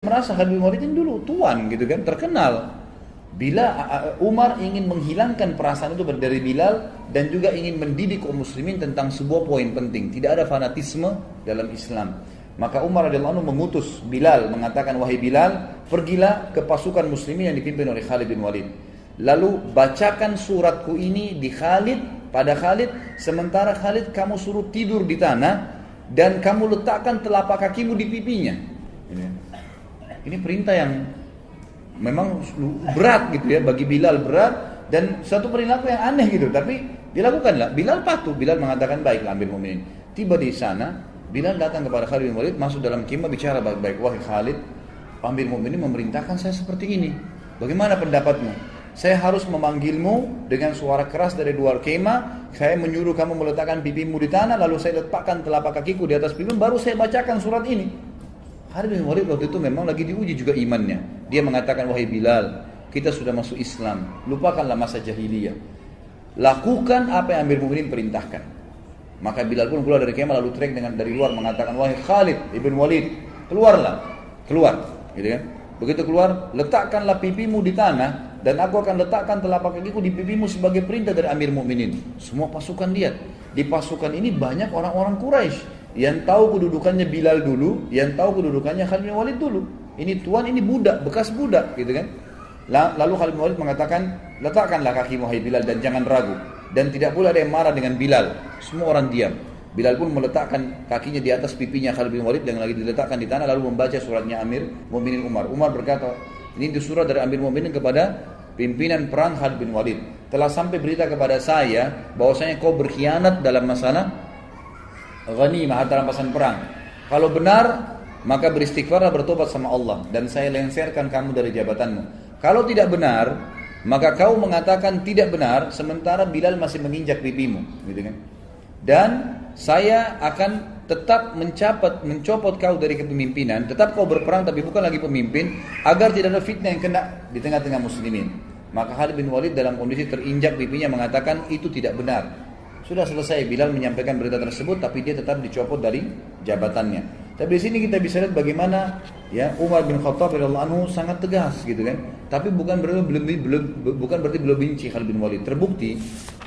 merasa Khalid bin Walid ini dulu tuan gitu kan, terkenal. Bila Umar ingin menghilangkan perasaan itu dari Bilal dan juga ingin mendidik kaum muslimin tentang sebuah poin penting, tidak ada fanatisme dalam Islam. Maka Umar radhiyallahu anhu mengutus Bilal, mengatakan, wahai Bilal, pergilah ke pasukan muslimin yang dipimpin oleh Khalid bin Walid. Lalu bacakan suratku ini di Khalid, pada Khalid, sementara Khalid kamu suruh tidur di tanah dan kamu letakkan telapak kakimu di pipinya. Ini perintah yang memang berat gitu ya, bagi Bilal berat dan satu perilaku yang aneh gitu, tapi dilakukanlah. Bilal patuh, Bilal mengatakan baiklah Amir Mu'minin. Tiba di sana, Bilal datang kepada Khalid bin Walid, masuk dalam kemah, bicara baik-baik. Wahai Khalid, Amir Mu'minin memerintahkan saya seperti ini. Bagaimana pendapatmu? Saya harus memanggilmu dengan suara keras dari luar kemah. Saya menyuruh kamu meletakkan pipimu di tanah, lalu saya letakkan telapak kakiku di atas pipimu, baru saya bacakan surat ini. Khalid bin Walid waktu itu memang lagi diuji juga imannya. Dia mengatakan, wahai Bilal, kita sudah masuk Islam, lupakanlah masa jahiliyah. Lakukan apa yang Amir Mu'minin perintahkan. Maka Bilal pun keluar dari kemah lalu teriak dari luar mengatakan, wahai Khalid ibn Walid, keluarlah, keluar, gitu kan? Begitu keluar, letakkanlah pipimu di tanah dan aku akan letakkan telapak kakiku di pipimu sebagai perintah dari Amir Mu'minin. Semua pasukan lihat. Di pasukan ini banyak orang-orang Quraisy yang tahu kedudukannya Bilal dulu, yang tahu kedudukannya Khalid bin Walid dulu. Ini tuan, ini budak, bekas budak, gitu kan? Lalu Khalid bin Walid mengatakan, letakkanlah kakimu hai Bilal dan jangan ragu. Dan tidak pula ada yang marah dengan Bilal. Semua orang diam. Bilal pun meletakkan kakinya di atas pipinya Khalid bin Walid yang lagi diletakkan di tanah, lalu membaca suratnya Amir Mu'minin Umar. Umar berkata, ini surat dari Amir Mu'minin kepada pimpinan perang Khalid bin Walid. Telah sampai berita kepada saya bahwasanya kau berkhianat dalam masalah ghanimah, harta rampasan perang. Kalau benar, maka beristighfarlah, bertobat sama Allah dan saya lengserkan kamu dari jabatanmu. Kalau tidak benar, maka kau mengatakan tidak benar sementara Bilal masih menginjak pipimu, gitu kan? Dan saya akan tetap mencopot kau dari kepemimpinan, tetap kau berperang tapi bukan lagi pemimpin, agar tidak ada fitnah yang kena di tengah-tengah muslimin. Maka Khalid bin Walid dalam kondisi terinjak pipinya mengatakan itu tidak benar. Sudah selesai, Bilal menyampaikan berita tersebut, tapi dia tetap dicopot dari jabatannya. Tapi di sini kita bisa lihat bagaimana ya Umar bin Khattab radhiyallahu anhu sangat tegas, gitu kan. Tapi bukan berarti belum benci Khalid bin Walid. Terbukti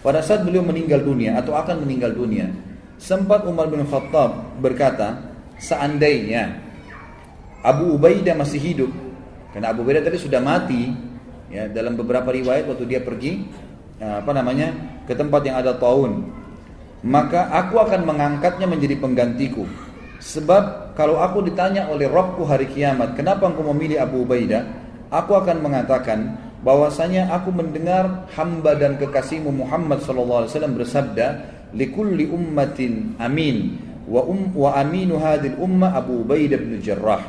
pada saat beliau meninggal dunia atau akan meninggal dunia, sempat Umar bin Khattab berkata, seandainya Abu Ubaidah masih hidup, karena Abu Ubaidah tadi sudah mati, ya dalam beberapa riwayat waktu dia pergi ke tempat yang ada taun, maka aku akan mengangkatnya menjadi penggantiku. Sebab kalau aku ditanya oleh Rabbku hari kiamat, kenapa engkau memilih Abu Ubaidah, aku akan mengatakan bahwasanya aku mendengar hamba dan kekasihmu Muhammad sallallahu alaihi wasallam bersabda, likulli ummatin amin wa aminu hadhil ummah Abu Ubaidah bin Jarrah.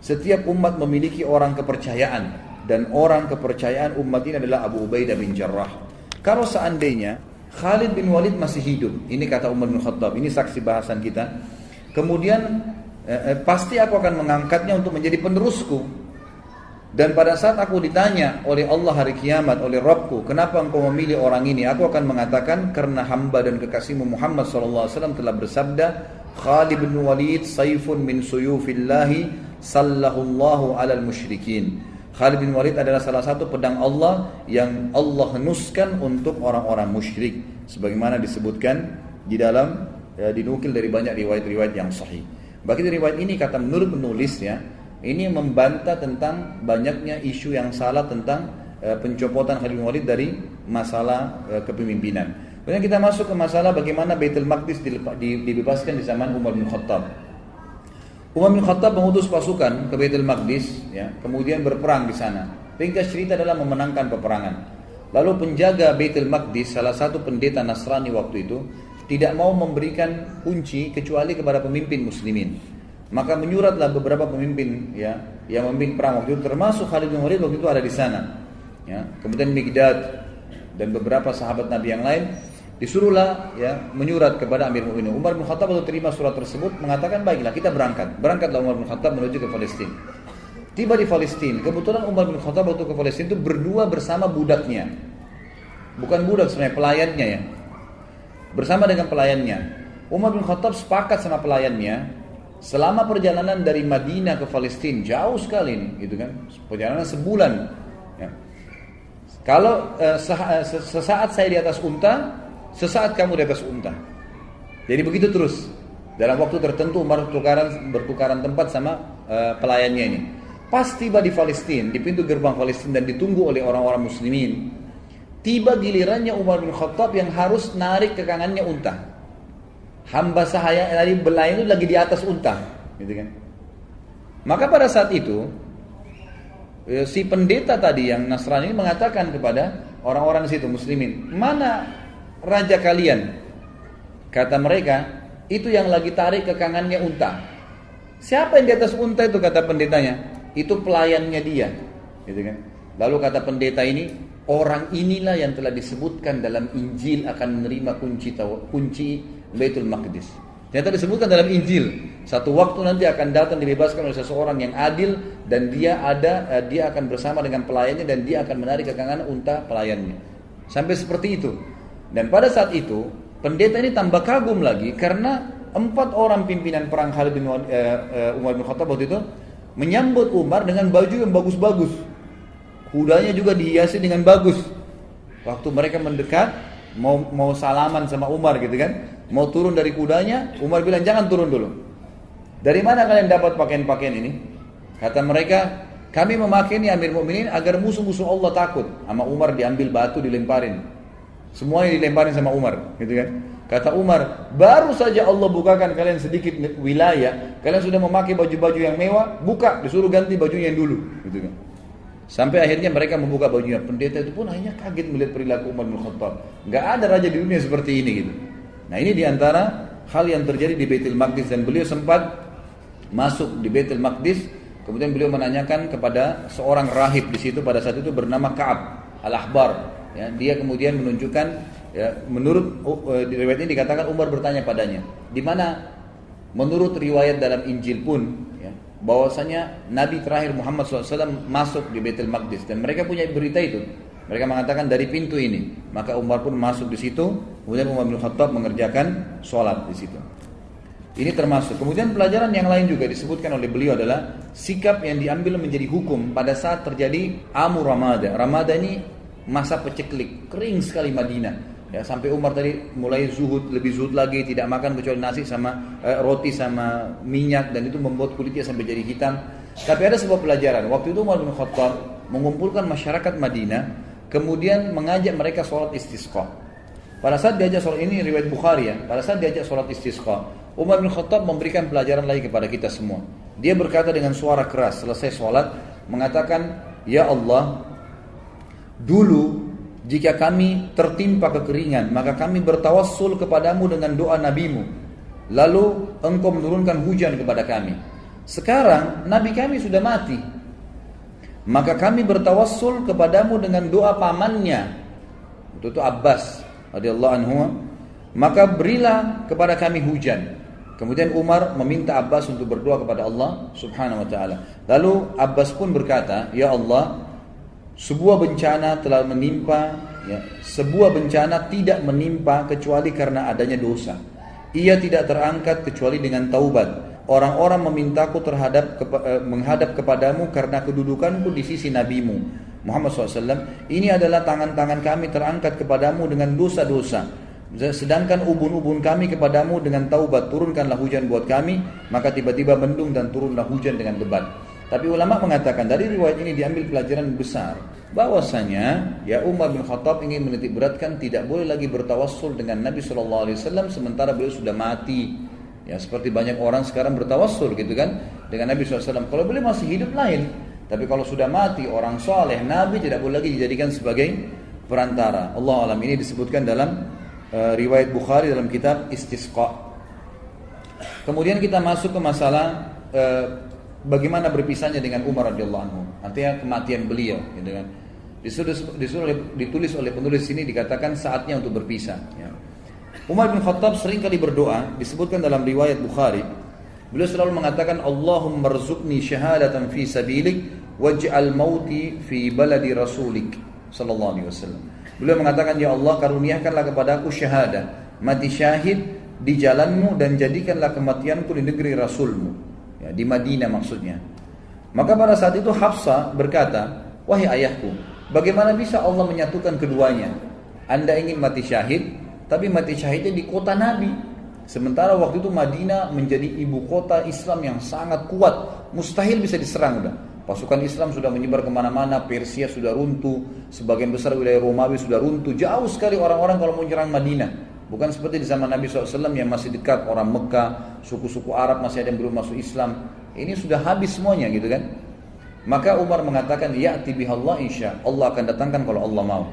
Setiap umat memiliki orang kepercayaan dan orang kepercayaan umat ini adalah Abu Ubaidah bin Jarrah. Kalau seandainya Khalid bin Walid masih hidup, ini kata Umar bin Khattab, ini saksi bahasan kita, kemudian pasti aku akan mengangkatnya untuk menjadi penerusku. Dan pada saat aku ditanya oleh Allah hari kiamat, oleh Rabbku, kenapa engkau memilih orang ini, aku akan mengatakan karena hamba dan kekasihmu Muhammad SAW telah bersabda, Khalid bin Walid sayfun min suyufillahi sallahullahu alal musyrikin. Khalid bin Walid adalah salah satu pedang Allah yang Allah henuskan untuk orang-orang musyrik, sebagaimana disebutkan di dalam dinukil dari banyak riwayat-riwayat yang sahih. Bagi riwayat ini, kata menurut penulisnya, ini membantah tentang banyaknya isu yang salah tentang pencopotan Khalid bin Walid dari masalah kepemimpinan. Kemudian kita masuk ke masalah bagaimana Baitul Maqdis dibebaskan di zaman Umar bin Khattab. Umar bin Khattab mengutus pasukan ke Baitul Maqdis, ya, kemudian berperang di sana. Ringkas cerita adalah memenangkan peperangan. Lalu penjaga Baitul Maqdis, salah satu pendeta Nasrani waktu itu, tidak mau memberikan kunci kecuali kepada pemimpin muslimin. Maka menyuratlah beberapa pemimpin, ya, yang memimpin perang waktu itu, termasuk Khalid bin Walid waktu itu ada di sana. Ya, kemudian Miqdad dan beberapa sahabat Nabi yang lain. Disuruhlah ya menyurat kepada Amir Mu'minin. Umar bin Khattab waktu terima surat tersebut mengatakan baiklah kita berangkat. Berangkatlah Umar bin Khattab menuju ke Palestina. Tiba di Palestina, kebetulan Umar bin Khattab waktu ke Palestina itu berdua bersama budaknya. Bukan budak sebenarnya, pelayannya ya. Bersama dengan pelayannya. Umar bin Khattab sepakat sama pelayannya, Selama perjalanan dari Madinah ke Palestina jauh sekali nih, gitu kan? Perjalanan sebulan. Ya. Kalau sesaat saya di atas unta, sesaat kamu di atas unta. Jadi begitu terus. Dalam waktu tertentu Umar bertukaran tempat sama pelayannya ini. Pas tiba di Palestina, di pintu gerbang Palestina dan ditunggu oleh orang-orang muslimin, tiba gilirannya Umar bin Khattab yang harus narik ke kanannya unta. Hamba sahaya dari belai itu lagi di atas unta, gitu kan? Maka pada saat itu si pendeta tadi yang Nasrani ini mengatakan kepada orang-orang di situ muslimin, mana raja kalian? Kata mereka, itu yang lagi tarik ke kanannya unta. Siapa yang di atas unta itu? Kata pendetanya, itu pelayannya dia, gitu kan? Lalu kata pendeta ini, orang inilah yang telah disebutkan dalam Injil akan menerima kunci Baitul Maqdis. Ternyata disebutkan dalam Injil, satu waktu nanti akan datang dibebaskan oleh seseorang yang adil dan dia akan bersama dengan pelayannya dan dia akan menarik ke kanan unta pelayannya. Sampai seperti itu. Dan pada saat itu pendeta ini tambah kagum lagi karena 4 orang pimpinan perang Khalid bin Umar bin Khattab waktu itu menyambut Umar dengan baju yang bagus-bagus. Kudanya juga dihiasi dengan bagus. Waktu mereka mendekat mau salaman sama Umar gitu kan, mau turun dari kudanya, Umar bilang jangan turun dulu. Dari mana kalian dapat pakaian-pakaian ini? Kata mereka, kami memakai ini Amir Mukminin agar musuh-musuh Allah takut. Sama Umar diambil batu dilemparin, semuanya dilemparin sama Umar, gitu kan? Kata Umar, baru saja Allah bukakan kalian sedikit wilayah, kalian sudah memakai baju-baju yang mewah, buka, disuruh ganti bajunya yang dulu, gitu kan? Sampai akhirnya mereka membuka bajunya. Pendeta itu pun akhirnya kaget melihat perilaku Umar bin Khattab. Gak ada raja di dunia seperti ini gitu. Nah ini diantara hal yang terjadi di Baitul Maqdis. Dan beliau sempat masuk di Baitul Maqdis. Kemudian beliau menanyakan kepada seorang rahib di situ pada saat itu bernama Ka'ab Al-Ahbar. Ya, dia kemudian menunjukkan, ya, menurut di riwayat ini dikatakan Umar bertanya padanya, di mana menurut riwayat dalam Injil pun, ya, bahwasanya Nabi terakhir Muhammad SAW masuk di Baitul Maqdis dan mereka punya berita itu. Mereka mengatakan dari pintu ini. Maka Umar pun masuk di situ. Kemudian Umar bin Khattab mengerjakan sholat di situ. Ini termasuk. Kemudian pelajaran yang lain juga disebutkan oleh beliau adalah sikap yang diambil menjadi hukum pada saat terjadi Amu Ramada. Ramada ini masa peceklik, kering sekali Madinah. Ya, sampai Umar tadi mulai lebih zuhud lagi, tidak makan kecuali nasi sama roti sama minyak, dan itu membuat kulitnya sampai jadi hitam. Tapi ada sebuah pelajaran. Waktu itu Umar bin Khattab mengumpulkan masyarakat Madinah, kemudian mengajak mereka sholat istisqa. Pada saat diajak sholat, ini riwayat Bukhari ya, pada saat diajak sholat istisqa, Umar bin Khattab memberikan pelajaran lagi kepada kita semua. Dia berkata dengan suara keras selesai sholat, mengatakan, ya Allah, dulu jika kami tertimpa kekeringan, maka kami bertawassul kepadamu dengan doa nabimu. Lalu engkau menurunkan hujan kepada kami. Sekarang nabi kami sudah mati, maka kami bertawassul kepadamu dengan doa pamannya, itu Abbas radhiyallahu anhu, maka berilah kepada kami hujan. Kemudian Umar meminta Abbas untuk berdoa kepada Allah subhanahu wa ta'ala. Lalu Abbas pun berkata, ya Allah, sebuah bencana telah menimpa, ya, sebuah bencana tidak menimpa kecuali karena adanya dosa. Ia tidak terangkat kecuali dengan taubat. Orang-orang memintaku menghadap kepadamu karena kedudukanku di sisi nabimu Muhammad SAW. Ini adalah tangan-tangan kami terangkat kepadamu dengan dosa-dosa, sedangkan ubun-ubun kami kepadamu dengan taubat. Turunkanlah hujan buat kami. Maka tiba-tiba mendung dan turunlah hujan dengan lebat. Tapi ulama mengatakan dari riwayat ini diambil pelajaran besar, bahwasanya ya Umar bin Khattab ingin menitik beratkan tidak boleh lagi bertawassul dengan Nabi SAW sementara beliau sudah mati. Ya, seperti banyak orang sekarang bertawassul gitu kan dengan Nabi SAW. Kalau beliau masih hidup lain, tapi kalau sudah mati orang soleh, Nabi tidak boleh lagi dijadikan sebagai perantara. Allah alam. Ini disebutkan dalam riwayat Bukhari dalam kitab Istisqa. Kemudian kita masuk ke masalah bagaimana berpisahnya dengan Umar radhiyallahu anhu, artinya kematian beliau, gitu kan. Ditulis oleh penulis sini dikatakan saatnya untuk berpisah. Ya. Umar bin Khattab sering kali berdoa, disebutkan dalam riwayat Bukhari, beliau selalu mengatakan, Allahumma rzuqni syahadatan fi sabilik waj'al mauti fi baladi rasulik sallallahu alaihi wasallam. Beliau mengatakan, ya Allah, karuniakanlah kepada aku syahadah, mati syahid di jalanmu dan jadikanlah kematianku di negeri Rasulmu. Ya, di Madinah maksudnya. Maka pada saat itu Hafsah berkata, wahai ayahku, bagaimana bisa Allah menyatukan keduanya? Anda ingin mati syahid, tapi mati syahidnya di kota Nabi. Sementara waktu itu Madinah menjadi ibu kota Islam yang sangat kuat, mustahil bisa diserang udah. Pasukan Islam sudah menyebar kemana-mana, Persia sudah runtuh, sebagian besar wilayah Romawi sudah runtuh, jauh sekali orang-orang kalau mau menyerang Madinah. Bukan seperti di zaman Nabi SAW yang masih dekat, orang Mekah, suku-suku Arab masih ada yang belum masuk Islam. Ini sudah habis semuanya gitu kan. Maka Umar mengatakan, ya'ti bihallah insya Allah akan datangkan kalau Allah mau.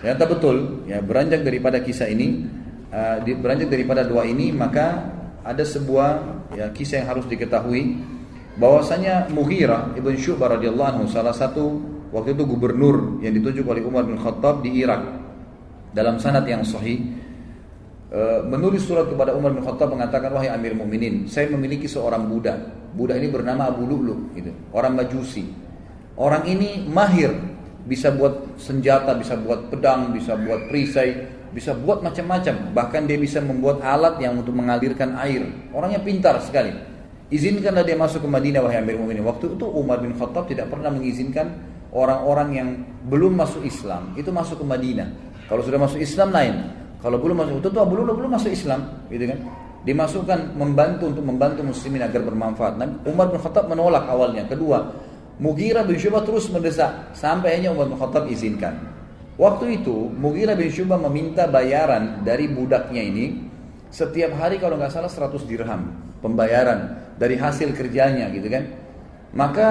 Ternyata betul, ya, beranjak daripada kisah ini, beranjak daripada doa ini, maka ada sebuah ya, kisah yang harus diketahui. Bahwasanya Mughirah ibn Syu'bah radhiyallahu anhu salah satu waktu itu gubernur yang ditunjuk oleh Umar bin Khattab di Irak. Dalam sanad yang sahih menulis surat kepada Umar bin Khattab mengatakan, wahai Amir Mukminin, saya memiliki seorang budak. Budak ini bernama Abu Lu'lu, gitu. Orang Majusi. Orang ini mahir, bisa buat senjata, bisa buat pedang, bisa buat perisai, bisa buat macam-macam. Bahkan dia bisa membuat alat yang untuk mengalirkan air. Orangnya pintar sekali. Izinkanlah dia masuk ke Madinah, wahai Amir Mu'minin. Waktu itu Umar bin Khattab tidak pernah mengizinkan orang-orang yang belum masuk Islam itu masuk ke Madinah. Kalau sudah masuk Islam lain. Kalau belum masuk, itu Abu Lu'lu belum masuk Islam, gitu kan? Dimasukkan untuk membantu muslimin agar bermanfaat. Nah, Umar bin Khattab menolak awalnya. Kedua, Mughirah bin Syu'bah terus mendesak sampai akhirnya Umar bin Khattab izinkan. Waktu itu Mughirah bin Syu'bah meminta bayaran dari budaknya ini setiap hari kalau nggak salah 100 dirham pembayaran dari hasil kerjanya, gitu kan. Maka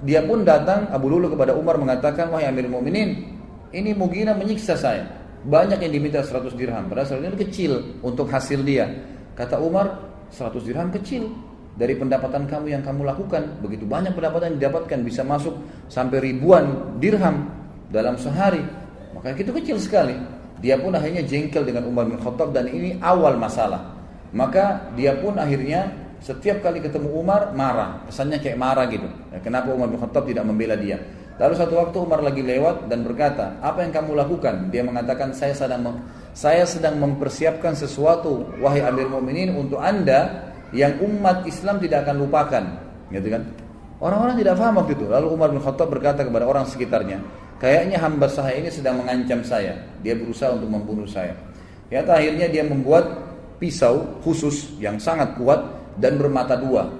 dia pun datang Abu Lu'lu kepada Umar mengatakan, wahai Amir Mu'minin, ini Mughirah menyiksa saya. Banyak yang diminta 100 dirham, padahal 100 dirham kecil untuk hasil dia. Kata Umar, 100 dirham kecil dari pendapatan kamu yang kamu lakukan. Begitu banyak pendapatan yang didapatkan, bisa masuk sampai ribuan dirham dalam sehari. Maka itu kecil sekali. Dia pun akhirnya jengkel dengan Umar bin Khattab dan ini awal masalah. Maka dia pun akhirnya setiap kali ketemu Umar marah, kesannya kayak marah gitu. Ya, kenapa Umar bin Khattab tidak membela dia? Lalu satu waktu Umar lagi lewat dan berkata, apa yang kamu lakukan? Dia mengatakan, saya sedang mempersiapkan sesuatu, wahai Amir Mu'minin, untuk anda yang umat Islam tidak akan lupakan, gitu kan? Orang-orang tidak paham waktu itu. Lalu Umar bin Khattab berkata kepada orang sekitarnya, kayaknya hamba saya ini sedang mengancam saya. Dia berusaha untuk membunuh saya. Ya, akhirnya dia membuat pisau khusus yang sangat kuat dan bermata dua.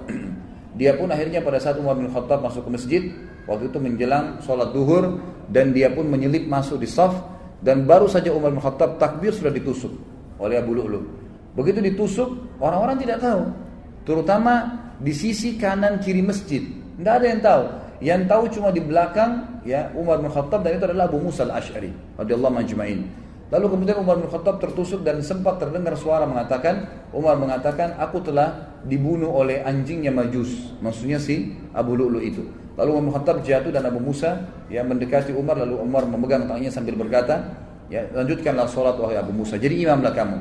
Dia pun akhirnya pada saat Umar bin Khattab masuk ke masjid, waktu itu menjelang sholat duhur, dan dia pun menyelip masuk di saf, dan baru saja Umar bin Khattab takbir sudah ditusuk oleh Abu Lu'lu. Begitu ditusuk, orang-orang tidak tahu, terutama di sisi kanan kiri masjid, tidak ada yang tahu. Yang tahu cuma di belakang ya Umar bin Khattab, dan itu adalah Abu Musa al-Ash'ari radhiyallahu majma'in. Lalu kemudian Umar bin Khattab tertusuk dan sempat terdengar suara Umar mengatakan, aku telah dibunuh oleh anjingnya Majus, maksudnya si Abu Lu'lu itu. Lalu Umar bin Khattab jatuh dan Abu Musa ya mendekati Umar, lalu Umar memegang tangannya sambil berkata, ya lanjutkanlah sholat wahai Abu Musa, jadi imamlah kamu.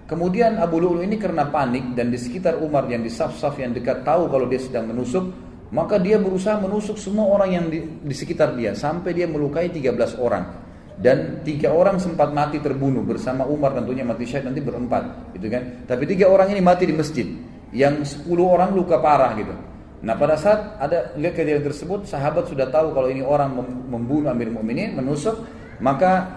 Kemudian Abu Lu'lu ini karena panik dan di sekitar Umar yang di saf-saf yang dekat tahu kalau dia sedang menusuk, maka dia berusaha menusuk semua orang yang di sekitar dia sampai dia melukai 13 orang. Dan 3 orang sempat mati terbunuh bersama Umar, tentunya mati syahid nanti berempat, gitu kan. Tapi 3 orang ini mati di masjid, yang 10 orang luka parah gitu. Nah pada saat ada lihat kejadian tersebut, sahabat sudah tahu kalau ini orang membunuh Amir Mu'minin, menusuk, maka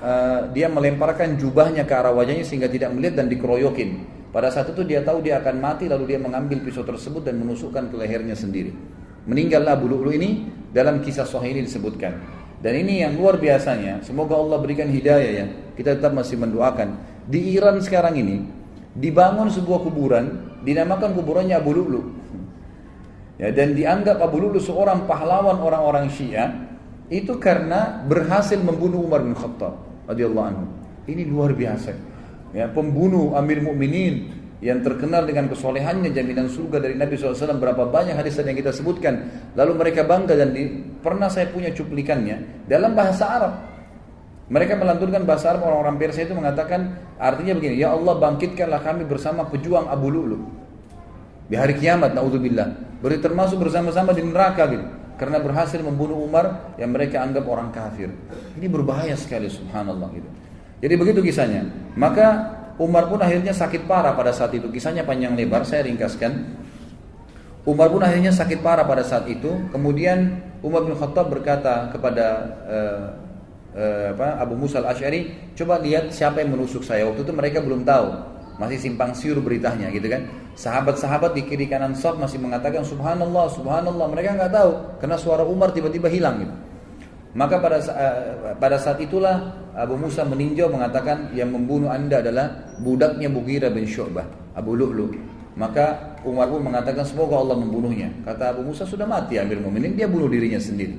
dia melemparkan jubahnya ke arah wajahnya sehingga tidak melihat dan dikeroyokin. Pada saat itu dia tahu dia akan mati, lalu dia mengambil pisau tersebut dan menusukkan ke lehernya sendiri. Meninggallah Abu Lu'lu ini, dalam kisah sahih ini disebutkan. Dan ini yang luar biasanya, semoga Allah berikan hidayah ya. Kita tetap masih mendoakan. Di Iran sekarang ini dibangun sebuah kuburan, dinamakan kuburannya Abu Lu'lu. Ya, dan dianggap Abu Lu'lu seorang pahlawan orang-orang Syiah itu karena berhasil membunuh Umar bin Khattab radhiyallahu anhu. Ini luar biasa. Ya, pembunuh Amir Mu'minin yang terkenal dengan kesolehannya, jaminan surga dari Nabi SAW, berapa banyak hadis yang kita sebutkan. Lalu mereka bangga dan pernah saya punya cuplikannya dalam bahasa Arab. Mereka melantunkan bahasa Arab, orang-orang Persia itu mengatakan artinya begini, ya Allah bangkitkanlah kami bersama pejuang Abu Lu'lu di hari kiamat, na'udzubillah, berarti termasuk bersama-sama di neraka gitu, karena berhasil membunuh Umar yang mereka anggap orang kafir. Ini berbahaya sekali, subhanallah gitu. Jadi begitu kisahnya. Maka Umar pun akhirnya sakit parah pada saat itu. Kisahnya panjang lebar, saya ringkaskan. Umar pun akhirnya sakit parah pada saat itu. Kemudian Umar bin Khattab berkata kepada Abu Musa al-Asy'ari, coba lihat siapa yang menusuk saya. Waktu itu mereka belum tahu, masih simpang siur beritanya gitu kan. Sahabat-sahabat di kiri kanan shaf masih mengatakan subhanallah, subhanallah. Mereka nggak tahu karena suara Umar tiba-tiba hilang gitu. Maka pada saat itulah Abu Musa meninjau mengatakan yang membunuh anda adalah budaknya Mughirah bin Syu'bah, Abu Lu'lu'. Maka Umar pun mengatakan semoga Allah membunuhnya. Kata Abu Musa, sudah mati Amir Mu'minin, dia bunuh dirinya sendiri.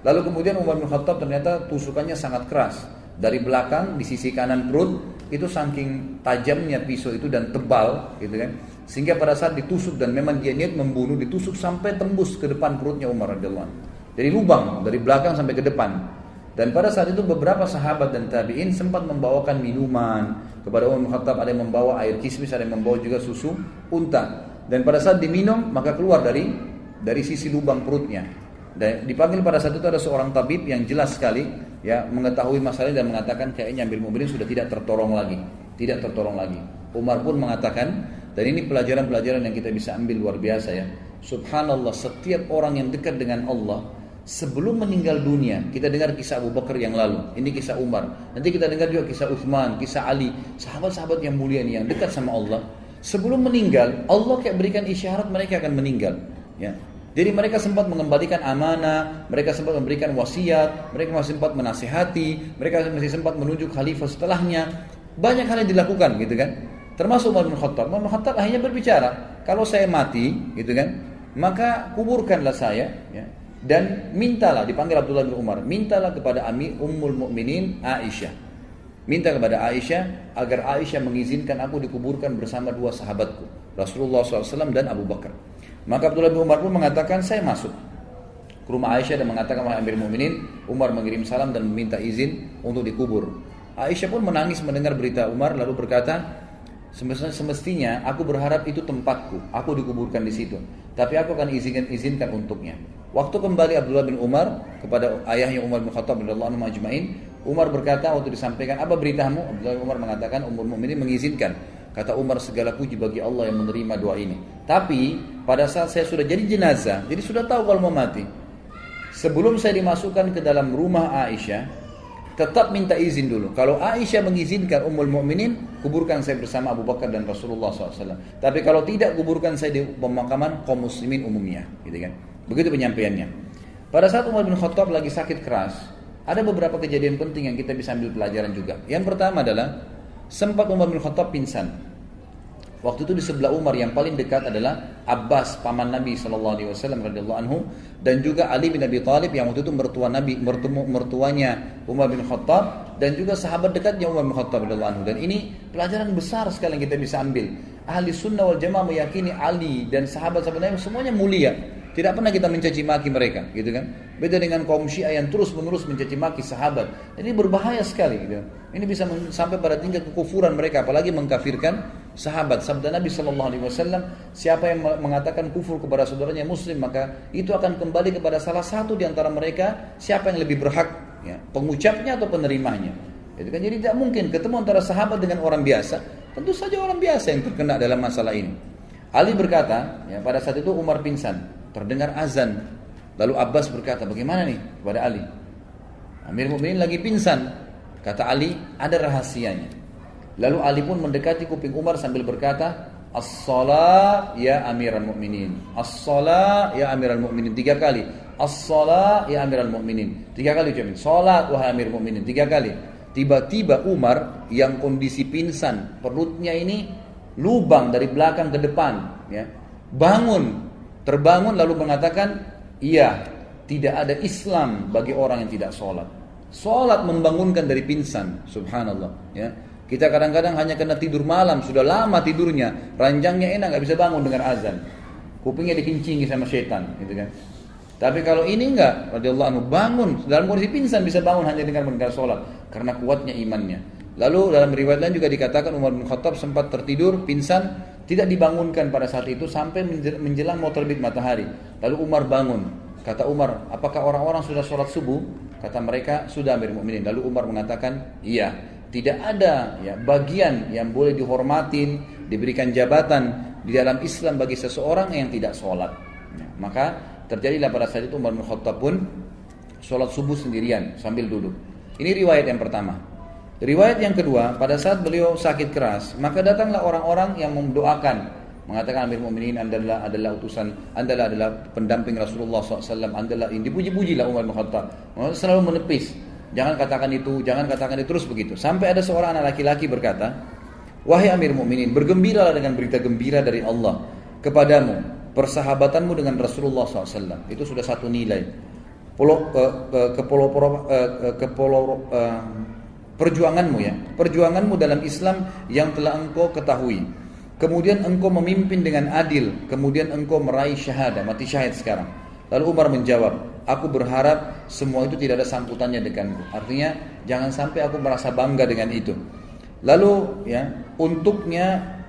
Lalu kemudian Umar bin Khattab ternyata tusukannya sangat keras. Dari belakang di sisi kanan perut itu saking tajamnya pisau itu dan tebal gitu kan. Sehingga pada saat ditusuk dan memang dia niat membunuh, ditusuk sampai tembus ke depan perutnya Umar radhiyallahu anhu. Jadi lubang dari belakang sampai ke depan. Dan pada saat itu beberapa sahabat dan tabi'in sempat membawakan minuman kepada Umar bin Khattab, ada yang membawa air kismis, ada yang membawa juga susu unta. Dan pada saat diminum maka keluar dari sisi lubang perutnya. Dan dipanggil pada saat itu ada seorang tabib yang jelas sekali ya mengetahui masalah dan mengatakan kayaknya Amir Mu'minin sudah tidak tertolong lagi. Umar pun mengatakan, dan ini pelajaran-pelajaran yang kita bisa ambil luar biasa ya. Subhanallah, setiap orang yang dekat dengan Allah sebelum meninggal dunia, kita dengar kisah Abu Bakar yang lalu, ini kisah Umar, nanti kita dengar juga kisah Uthman, kisah Ali, sahabat-sahabat yang mulia nih yang dekat sama Allah. Sebelum meninggal, Allah kayak berikan isyarat mereka akan meninggal. Ya. Jadi mereka sempat mengembalikan amanah, mereka sempat memberikan wasiat, mereka masih sempat menasihati, mereka masih sempat menunjuk khalifah setelahnya. Banyak hal yang dilakukan, gitu kan? Termasuk Umar bin Khattab. Umar bin Khattab akhirnya berbicara, kalau saya mati, gitu kan, maka kuburkanlah saya, ya. Dan mintalah, dipanggil Abdullah bin Umar, mintalah kepada Ummul Mukminin Aisyah, minta kepada Aisyah agar Aisyah mengizinkan aku dikuburkan bersama dua sahabatku, Rasulullah SAW dan Abu Bakar. Maka Abdullah bin Umar pun mengatakan, saya masuk ke rumah Aisyah dan mengatakan, wahai Amir Mukminin, Umar mengirim salam dan meminta izin untuk dikubur. Aisyah pun menangis mendengar berita Umar, lalu berkata, semestinya aku berharap itu tempatku, aku dikuburkan di situ, tapi aku akan izinkan untuknya. Waktu kembali Abdullah bin Umar kepada ayahnya Umar bin Khattab radhiyallahu anhu ajma'in, Umar berkata waktu disampaikan, apa beritamu? Abdullah bin Umar mengatakan, Ummul Mukminin mengizinkan. Kata Umar, segala puji bagi Allah yang menerima doa ini. Tapi pada saat saya sudah jadi jenazah, jadi sudah tahu kalau mau mati, sebelum saya dimasukkan ke dalam rumah Aisyah, tetap minta izin dulu. Kalau Aisyah mengizinkan Ummul Mukminin, kuburkan saya bersama Abu Bakar dan Rasulullah SAW. Tapi kalau tidak, kuburkan saya di pemakaman kaum muslimin umumnya, gitu kan? Begitu penyampaiannya. Pada saat Umar bin Khattab lagi sakit keras, ada beberapa kejadian penting yang kita bisa ambil pelajaran juga. Yang pertama adalah sempat Umar bin Khattab pingsan. Waktu itu di sebelah Umar yang paling dekat adalah Abbas, paman Nabi SAW radhiyallahu anhu, dan juga Ali bin Abi Thalib yang waktu itu mertuanya Umar bin Khattab, dan juga sahabat dekatnya Umar bin Khattab radhiyallahu anhu. Dan ini pelajaran besar sekali yang kita bisa ambil. Ahli sunnah wal jamaah meyakini Ali dan sahabat-sahabat Nabi semuanya mulia. Tidak pernah kita mencaci maki mereka, gitu kan? Beda dengan kaum Syiah yang terus-menerus mencaci maki sahabat. Ini berbahaya sekali, gitu. Ini bisa sampai pada tingkat kekufuran mereka, apalagi mengkafirkan sahabat. Sabda Nabi SAW, siapa yang mengatakan kufur kepada saudaranya Muslim, maka itu akan kembali kepada salah satu di antara mereka, siapa yang lebih berhak, ya, pengucapnya atau penerimanya. Itu kan, jadi tidak mungkin ketemu antara sahabat dengan orang biasa. Tentu saja orang biasa yang terkena dalam masalah ini. Ali berkata, ya, pada saat itu Umar pingsan. Terdengar azan. Lalu Abbas berkata, bagaimana nih kepada Ali? Amir Mukminin lagi pingsan. Kata Ali, ada rahasianya. Lalu Ali pun mendekati kuping Umar sambil berkata, As-salah ya Amiral Mukminin. As-salah ya Amiral Mukminin. 3 kali. As-salah ya Amiral Mukminin. 3 kali ucapin. Salat wahai Amir Mukminin. 3 kali. Tiba-tiba Umar yang kondisi pingsan, perutnya ini lubang dari belakang ke depan, ya, bangun. Terbangun lalu mengatakan, iya, tidak ada Islam bagi orang yang tidak sholat. Sholat membangunkan dari pingsan, subhanallah. Ya. Kita kadang-kadang hanya kena tidur malam, sudah lama tidurnya, ranjangnya enak, nggak bisa bangun dengan azan. Kupingnya dikincingi sama setan, gitu kan. Tapi kalau ini enggak, radhiyallahu anhu, bangun dalam kondisi pingsan bisa bangun hanya dengan mendengar sholat, karena kuatnya imannya. Lalu dalam riwayat lain juga dikatakan Umar bin Khattab sempat tertidur, pingsan, tidak dibangunkan pada saat itu sampai menjelang mau terbit matahari. Lalu Umar bangun. Kata Umar, apakah orang-orang sudah sholat subuh? Kata mereka, sudah Amir Mukminin. Lalu Umar mengatakan, iya. tidak ada ya bagian yang boleh dihormatin, diberikan jabatan di dalam Islam bagi seseorang yang tidak sholat. Ya, maka terjadilah pada saat itu Umar bin Khattab pun sholat subuh sendirian sambil duduk. Ini riwayat yang pertama. Riwayat yang kedua, pada saat beliau sakit keras, maka datanglah orang-orang yang mendoakan, mengatakan Amir Mu'minin adalah utusan, adalah pendamping Rasulullah SAW, adalah ini, dipuji-pujilah Umar bin Khattab. Selalu menepis, jangan katakan itu terus begitu. Sampai ada seorang anak laki-laki berkata, wahai Amir Mu'minin, bergembiralah dengan berita gembira dari Allah kepadamu, persahabatanmu dengan Rasulullah SAW. Itu sudah satu nilai. Perjuanganmu dalam Islam yang telah engkau ketahui. Kemudian engkau memimpin dengan adil, kemudian engkau meraih syahadah, mati syahid sekarang. Lalu Umar menjawab, aku berharap semua itu tidak ada sambutannya denganku. Artinya jangan sampai aku merasa bangga dengan itu. Lalu ya, untuknya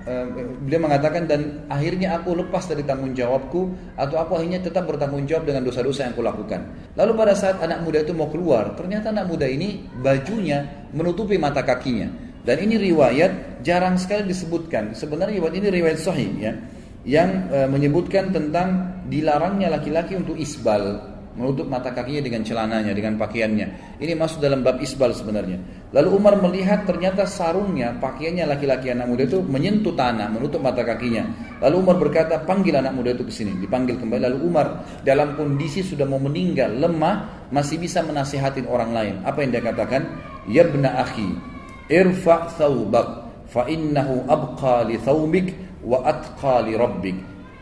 beliau mengatakan, dan akhirnya aku lepas dari tanggung jawabku, atau aku akhirnya tetap bertanggung jawab dengan dosa-dosa yang aku lakukan. Lalu pada saat anak muda itu mau keluar, ternyata anak muda ini bajunya menutupi mata kakinya. Dan ini riwayat jarang sekali disebutkan. Sebenarnya ini riwayat sahih ya, yang menyebutkan tentang dilarangnya laki-laki untuk isbal, menutup mata kakinya dengan celananya, dengan pakaiannya. Ini masuk dalam bab isbal sebenarnya. Lalu Umar melihat ternyata sarungnya, pakaiannya laki-laki anak muda itu menyentuh tanah, menutup mata kakinya. Lalu Umar berkata, panggil anak muda itu ke sini. Dipanggil kembali. Lalu Umar dalam kondisi sudah mau meninggal, lemah, masih bisa menasihatin orang lain. Apa yang dia katakan? Ya ibna akhi, irfa' thawbak, fa innahu abqa li thawbik wa atqa li rabbik.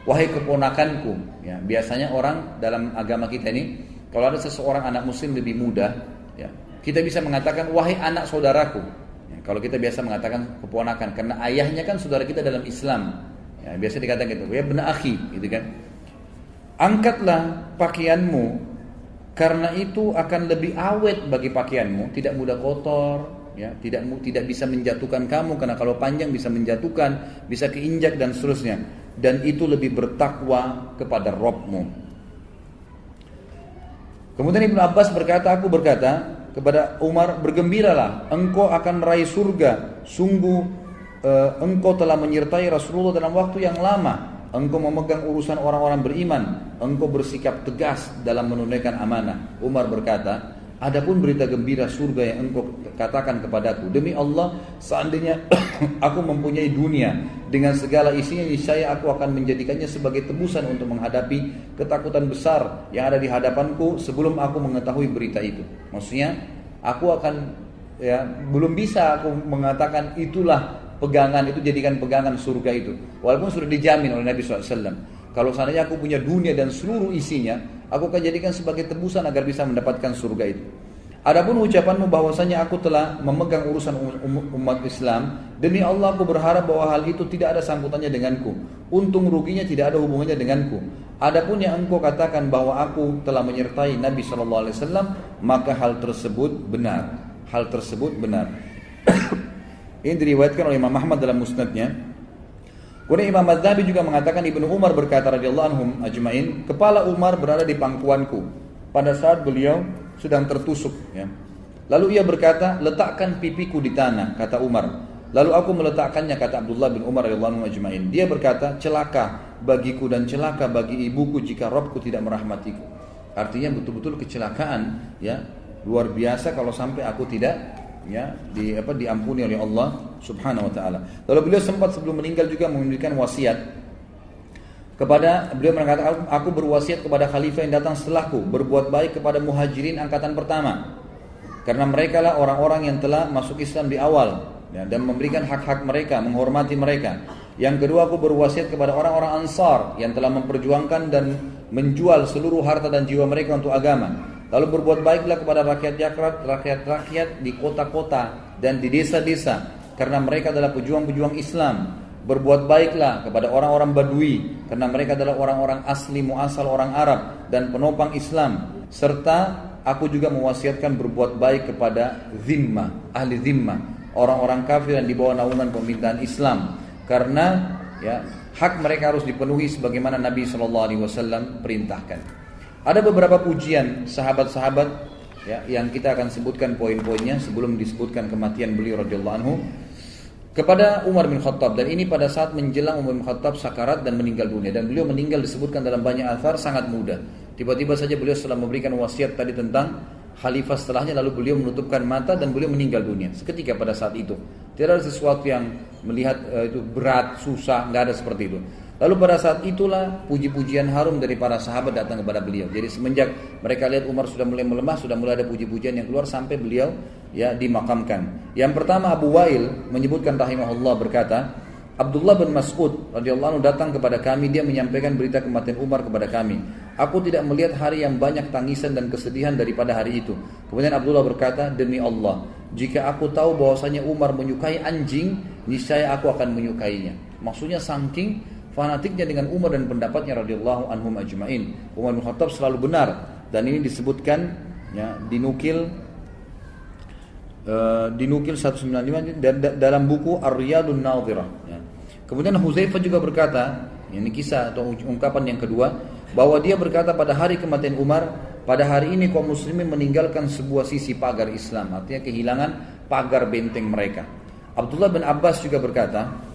Wahai keponakanku, ya, biasanya orang dalam agama kita ini, kalau ada seseorang anak muslim lebih muda, ya, kita bisa mengatakan wahai anak saudaraku. Ya, kalau kita biasa mengatakan keponakan, karena ayahnya kan saudara kita dalam Islam. Ya, biasa dikatakan gitu, ya benar akhi, gitu kan. Angkatlah pakaianmu, karena itu akan lebih awet bagi pakaianmu, tidak mudah kotor. Ya, tidak bisa menjatuhkan kamu, karena kalau panjang bisa menjatuhkan, bisa keinjak dan seterusnya. Dan itu lebih bertakwa kepada Rabbmu. Kemudian Ibnu Abbas berkata, aku berkata kepada Umar, bergembiralah, engkau akan meraih surga. Sungguh engkau telah menyertai Rasulullah dalam waktu yang lama. Engkau memegang urusan orang-orang beriman. Engkau bersikap tegas dalam menunaikan amanah. Umar berkata, adapun berita gembira surga yang engkau katakan kepadaku, demi Allah, seandainya aku mempunyai dunia dengan segala isinya, niscaya aku akan menjadikannya sebagai tebusan untuk menghadapi ketakutan besar yang ada di hadapanku sebelum aku mengetahui berita itu. Maksudnya, aku akan belum bisa aku mengatakan itulah pegangan, itu jadikan pegangan surga itu, walaupun sudah dijamin oleh Nabi SAW. Kalau seandainya aku punya dunia dan seluruh isinya, aku akan jadikan sebagai tebusan agar bisa mendapatkan surga itu. Adapun ucapanmu bahwasanya aku telah memegang urusan umat Islam, demi Allah aku berharap bahwa hal itu tidak ada sangkutannya denganku. Untung ruginya tidak ada hubungannya denganku. Adapun yang engkau katakan bahwa aku telah menyertai Nabi SAW, maka hal tersebut benar. Hal tersebut benar. Ini diriwayatkan oleh Imam Ahmad dalam musnadnya. Kemudian Imam Az-Zahabi juga mengatakan, Ibnu Umar berkata radhiyallahu anhum ajmain, kepala Umar berada di pangkuanku pada saat beliau sedang tertusuk, ya. Lalu ia berkata, letakkan pipiku di tanah, kata Umar. Lalu aku meletakkannya, kata Abdullah bin Umar radhiyallahu anhu ajmain. Dia berkata, celaka bagiku dan celaka bagi ibuku jika Rabbku tidak merahmatiku. Artinya betul-betul kecelakaan, ya, luar biasa kalau sampai aku tidak, ya, diampuni oleh Allah Subhanahu wa taala. Lalu beliau sempat sebelum meninggal juga memberikan wasiat kepada, beliau mengatakan, aku berwasiat kepada khalifah yang datang setelahku, berbuat baik kepada muhajirin angkatan pertama, karena mereka lah orang-orang yang telah masuk Islam di awal, ya, dan memberikan hak-hak mereka, menghormati mereka. Yang kedua, aku berwasiat kepada orang-orang Ansar yang telah memperjuangkan dan menjual seluruh harta dan jiwa mereka untuk agama. Lalu berbuat baiklah kepada rakyat-rakyat di kota-kota dan di desa-desa, karena mereka adalah pejuang-pejuang Islam. Berbuat baiklah kepada orang-orang Badui, karena mereka adalah orang-orang asli muasal orang Arab dan penopang Islam. Serta aku juga mewasiatkan berbuat baik kepada zimmah, ahli zimmah, orang-orang kafir yang di bawah naungan pemerintahan Islam, karena, ya, hak mereka harus dipenuhi sebagaimana Nabi SAW perintahkan. Ada beberapa pujian sahabat-sahabat, ya, yang kita akan sebutkan poin-poinnya sebelum disebutkan kematian beliau radhiyallahu anhu kepada Umar bin Khattab, dan ini pada saat menjelang Umar bin Khattab sakarat dan meninggal dunia, dan beliau meninggal disebutkan dalam banyak athar sangat muda. Tiba-tiba saja beliau setelah memberikan wasiat tadi tentang khalifah setelahnya, lalu beliau menutupkan mata dan beliau meninggal dunia seketika pada saat itu. Tidak ada sesuatu yang melihat itu berat, susah, nggak ada seperti itu. Lalu pada saat itulah puji-pujian harum dari para sahabat datang kepada beliau. Jadi semenjak mereka lihat Umar sudah mulai melemah, sudah mulai ada puji-pujian yang keluar sampai beliau ya dimakamkan. Yang pertama Abu Wail menyebutkan rahimahullah berkata, Abdullah bin Mas'ud radhiyallahu anhu datang kepada kami, dia menyampaikan berita kematian Umar kepada kami. Aku tidak melihat hari yang banyak tangisan dan kesedihan daripada hari itu. Kemudian Abdullah berkata, demi Allah, jika aku tahu bahwasanya Umar menyukai anjing, niscaya aku akan menyukainya. Maksudnya saking fanatiknya dengan Umar dan pendapatnya radhiyallahu anhum ajma'in. Umar bin Khattab selalu benar, dan ini disebutkan ya, dinukil 195 dalam buku Ar-Riyadun Nadhirah ya. Kemudian Huzaifah juga berkata, ini kisah atau ungkapan yang kedua, bahwa dia berkata pada hari kematian Umar, pada hari ini kaum muslimin meninggalkan sebuah sisi pagar Islam, artinya kehilangan pagar benteng mereka. Abdullah bin Abbas juga berkata,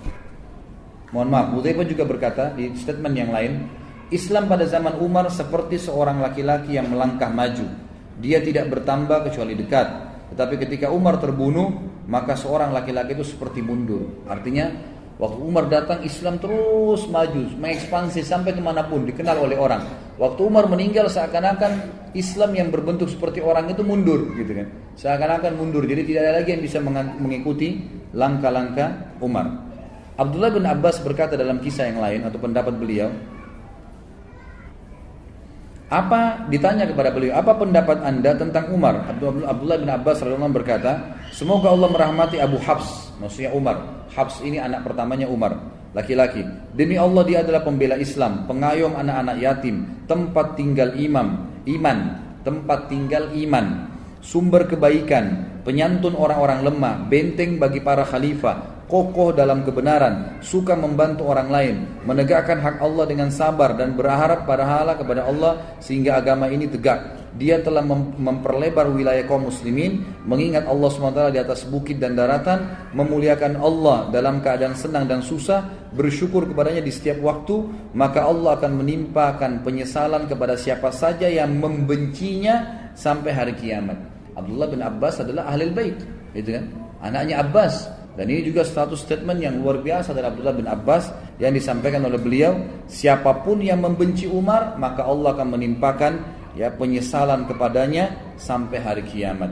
Hudzaifah juga berkata di statement yang lain, Islam pada zaman Umar seperti seorang laki-laki yang melangkah maju. Dia tidak bertambah kecuali dekat. Tetapi ketika Umar terbunuh, maka seorang laki-laki itu seperti mundur. Artinya waktu Umar datang, Islam terus maju, mengekspansi sampai kemanapun, dikenal oleh orang. Waktu Umar meninggal, seakan-akan Islam yang berbentuk seperti orang itu mundur, gitu kan? Seakan-akan mundur. Jadi tidak ada lagi yang bisa mengikuti langkah-langkah Umar. Abdullah bin Abbas berkata dalam kisah yang lain atau pendapat beliau, ditanya kepada beliau, apa pendapat anda tentang Umar? Abdullah bin Abbas radhiyallahu anhu berkata, semoga Allah merahmati Abu Hafs, maksudnya Umar. Hafs ini anak pertamanya Umar, laki-laki. Demi Allah dia adalah pembela Islam, pengayom anak-anak yatim, tempat tinggal tempat tinggal iman, sumber kebaikan, penyantun orang-orang lemah, benteng bagi para khalifah, kokoh dalam kebenaran, suka membantu orang lain, menegakkan hak Allah dengan sabar dan berharap pahala kepada Allah sehingga agama ini tegak. Dia telah memperlebar wilayah kaum muslimin, mengingat Allah SWT di atas bukit dan daratan, memuliakan Allah dalam keadaan senang dan susah, bersyukur kepadanya di setiap waktu, maka Allah akan menimpakan penyesalan kepada siapa saja yang membencinya sampai hari kiamat. Abdullah bin Abbas adalah ahlul bait, gitu kan? Anaknya Abbas. Dan ini juga status statement yang luar biasa dari Abdullah bin Abbas yang disampaikan oleh beliau, siapapun yang membenci Umar, maka Allah akan menimpakan ya penyesalan kepadanya sampai hari kiamat.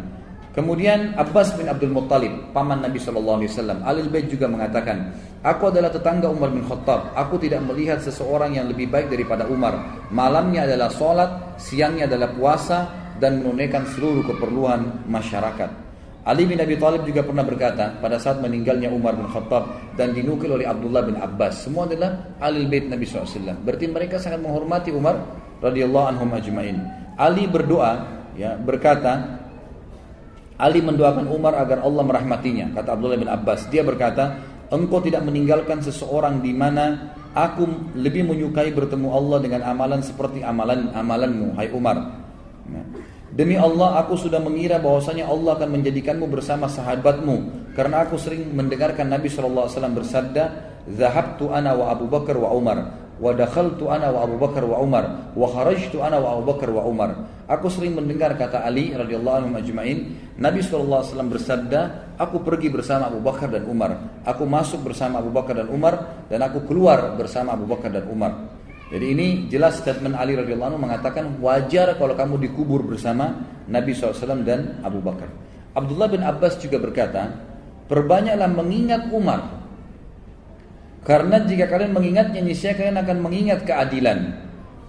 Kemudian Abbas bin Abdul Muttalib, paman Nabi sallallahu alaihi wasallam, Ahlul Bait juga mengatakan, aku adalah tetangga Umar bin Khattab, aku tidak melihat seseorang yang lebih baik daripada Umar. Malamnya adalah salat, siangnya adalah puasa dan menunaikan seluruh keperluan masyarakat. Ali bin Abi Thalib juga pernah berkata pada saat meninggalnya Umar bin Khattab, dan dinukil oleh Abdullah bin Abbas, semua adalah Ahlul Bait Nabi SAW. Berarti mereka sangat menghormati Umar radhiyallahu anhum ajma'in. Ali berdoa, ya, berkata, Ali mendoakan Umar agar Allah merahmatinya. Kata Abdullah bin Abbas, dia berkata, engkau tidak meninggalkan seseorang di mana aku lebih menyukai bertemu Allah dengan amalan seperti amalanmu, hai Umar. Demi Allah, aku sudah mengira bahwasanya Allah akan menjadikanmu bersama sahabatmu, karena aku sering mendengarkan Nabi SAW bersabda, "Zahabtu ana wa Abu Bakar wa Umar, wa dakhaltu ana wa Abu Bakar wa Umar, wa kharajtu ana wa Abu Bakar wa Umar." Aku sering mendengar, kata Ali radhiyallahu anhu ajma'in, Nabi SAW bersabda, aku pergi bersama Abu Bakar dan Umar, aku masuk bersama Abu Bakar dan Umar, dan aku keluar bersama Abu Bakar dan Umar. Jadi ini jelas statement Ali radhiyallahu anhu mengatakan wajar kalau kamu dikubur bersama Nabi SAW dan Abu Bakar. Abdullah bin Abbas juga berkata, perbanyaklah mengingat Umar, karena jika kalian mengingatnya, niscaya kalian akan mengingat keadilan.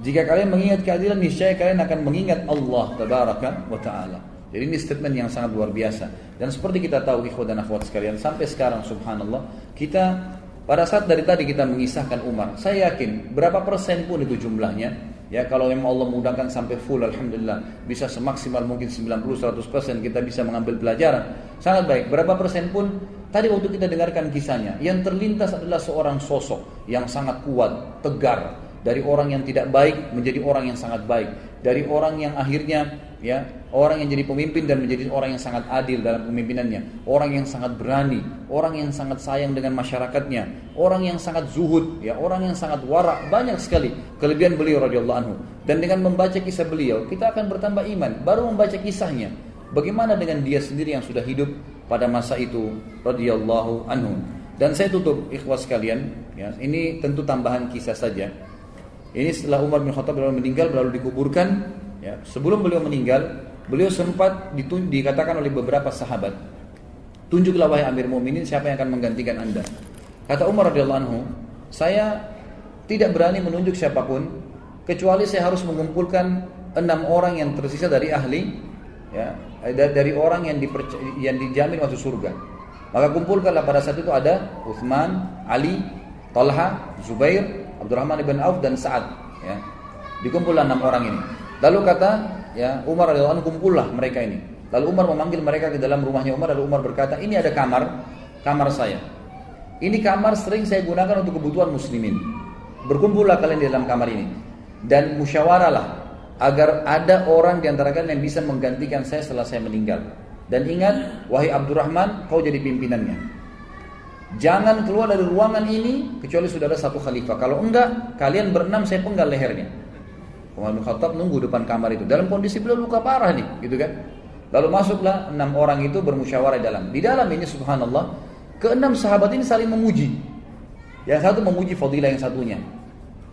Jika kalian mengingat keadilan, niscaya kalian akan mengingat Allah tabaraka wa ta'ala. Jadi ini statement yang sangat luar biasa. Dan seperti kita tahu ikhwah dan akhwat sekalian, sampai sekarang subhanallah, kita pada saat dari tadi kita mengisahkan Umar, saya yakin berapa persen pun itu jumlahnya, ya kalau memang Allah mudahkan sampai full, alhamdulillah, bisa semaksimal mungkin 90-100% kita bisa mengambil pelajaran, sangat baik. Berapa persen pun tadi waktu kita dengarkan kisahnya, yang terlintas adalah seorang sosok yang sangat kuat, tegar, dari orang yang tidak baik menjadi orang yang sangat baik, dari orang yang akhirnya ya orang yang jadi pemimpin dan menjadi orang yang sangat adil dalam kepemimpinannya, orang yang sangat berani, orang yang sangat sayang dengan masyarakatnya, orang yang sangat zuhud, ya, orang yang sangat wara', banyak sekali kelebihan beliau radhiyallahu anhu. Dan dengan membaca kisah beliau, kita akan bertambah iman. Baru membaca kisahnya, bagaimana dengan dia sendiri yang sudah hidup pada masa itu radhiyallahu anhu. Dan saya tutup ikhwas sekalian, ya, ini tentu tambahan kisah saja. Ini setelah Umar bin Khattab meninggal lalu dikuburkan, ya. Sebelum beliau meninggal, beliau sempat dikatakan oleh beberapa sahabat, tunjuklah wahai Amir Mu'minin siapa yang akan menggantikan Anda. Kata Umar radhiyallahu anhu, saya tidak berani menunjuk siapapun kecuali saya harus mengumpulkan 6 orang yang tersisa dari ahli, ya, dari orang yang dijamin masuk surga. Maka kumpulkanlah pada saat itu ada Utsman, Ali, Talha, Zubair, Abdurrahman ibn Auf dan Sa'ad, ya. Dikumpullah 6 orang ini. Lalu kata, ya, Umar radhiyallahu anhu, kumpullah mereka ini. Lalu Umar memanggil mereka ke dalam rumahnya Umar. Lalu Umar berkata, ini ada kamar saya. Ini kamar sering saya gunakan untuk kebutuhan muslimin. Berkumpullah kalian di dalam kamar ini dan musyawarahlah agar ada orang di antara kalian yang bisa menggantikan saya setelah saya meninggal. Dan ingat, wahai Abdurrahman, kau jadi pimpinannya. Jangan keluar dari ruangan ini kecuali sudah ada satu khalifah. Kalau enggak, kalian berenam saya penggal lehernya. Umar bin Khattab nunggu depan kamar itu dalam kondisi beliau luka parah nih, gitu kan. Lalu masuklah 6 orang itu bermusyawarah di dalam ini subhanallah, ke-6 sahabat ini saling memuji. Yang satu memuji fadilah yang satunya.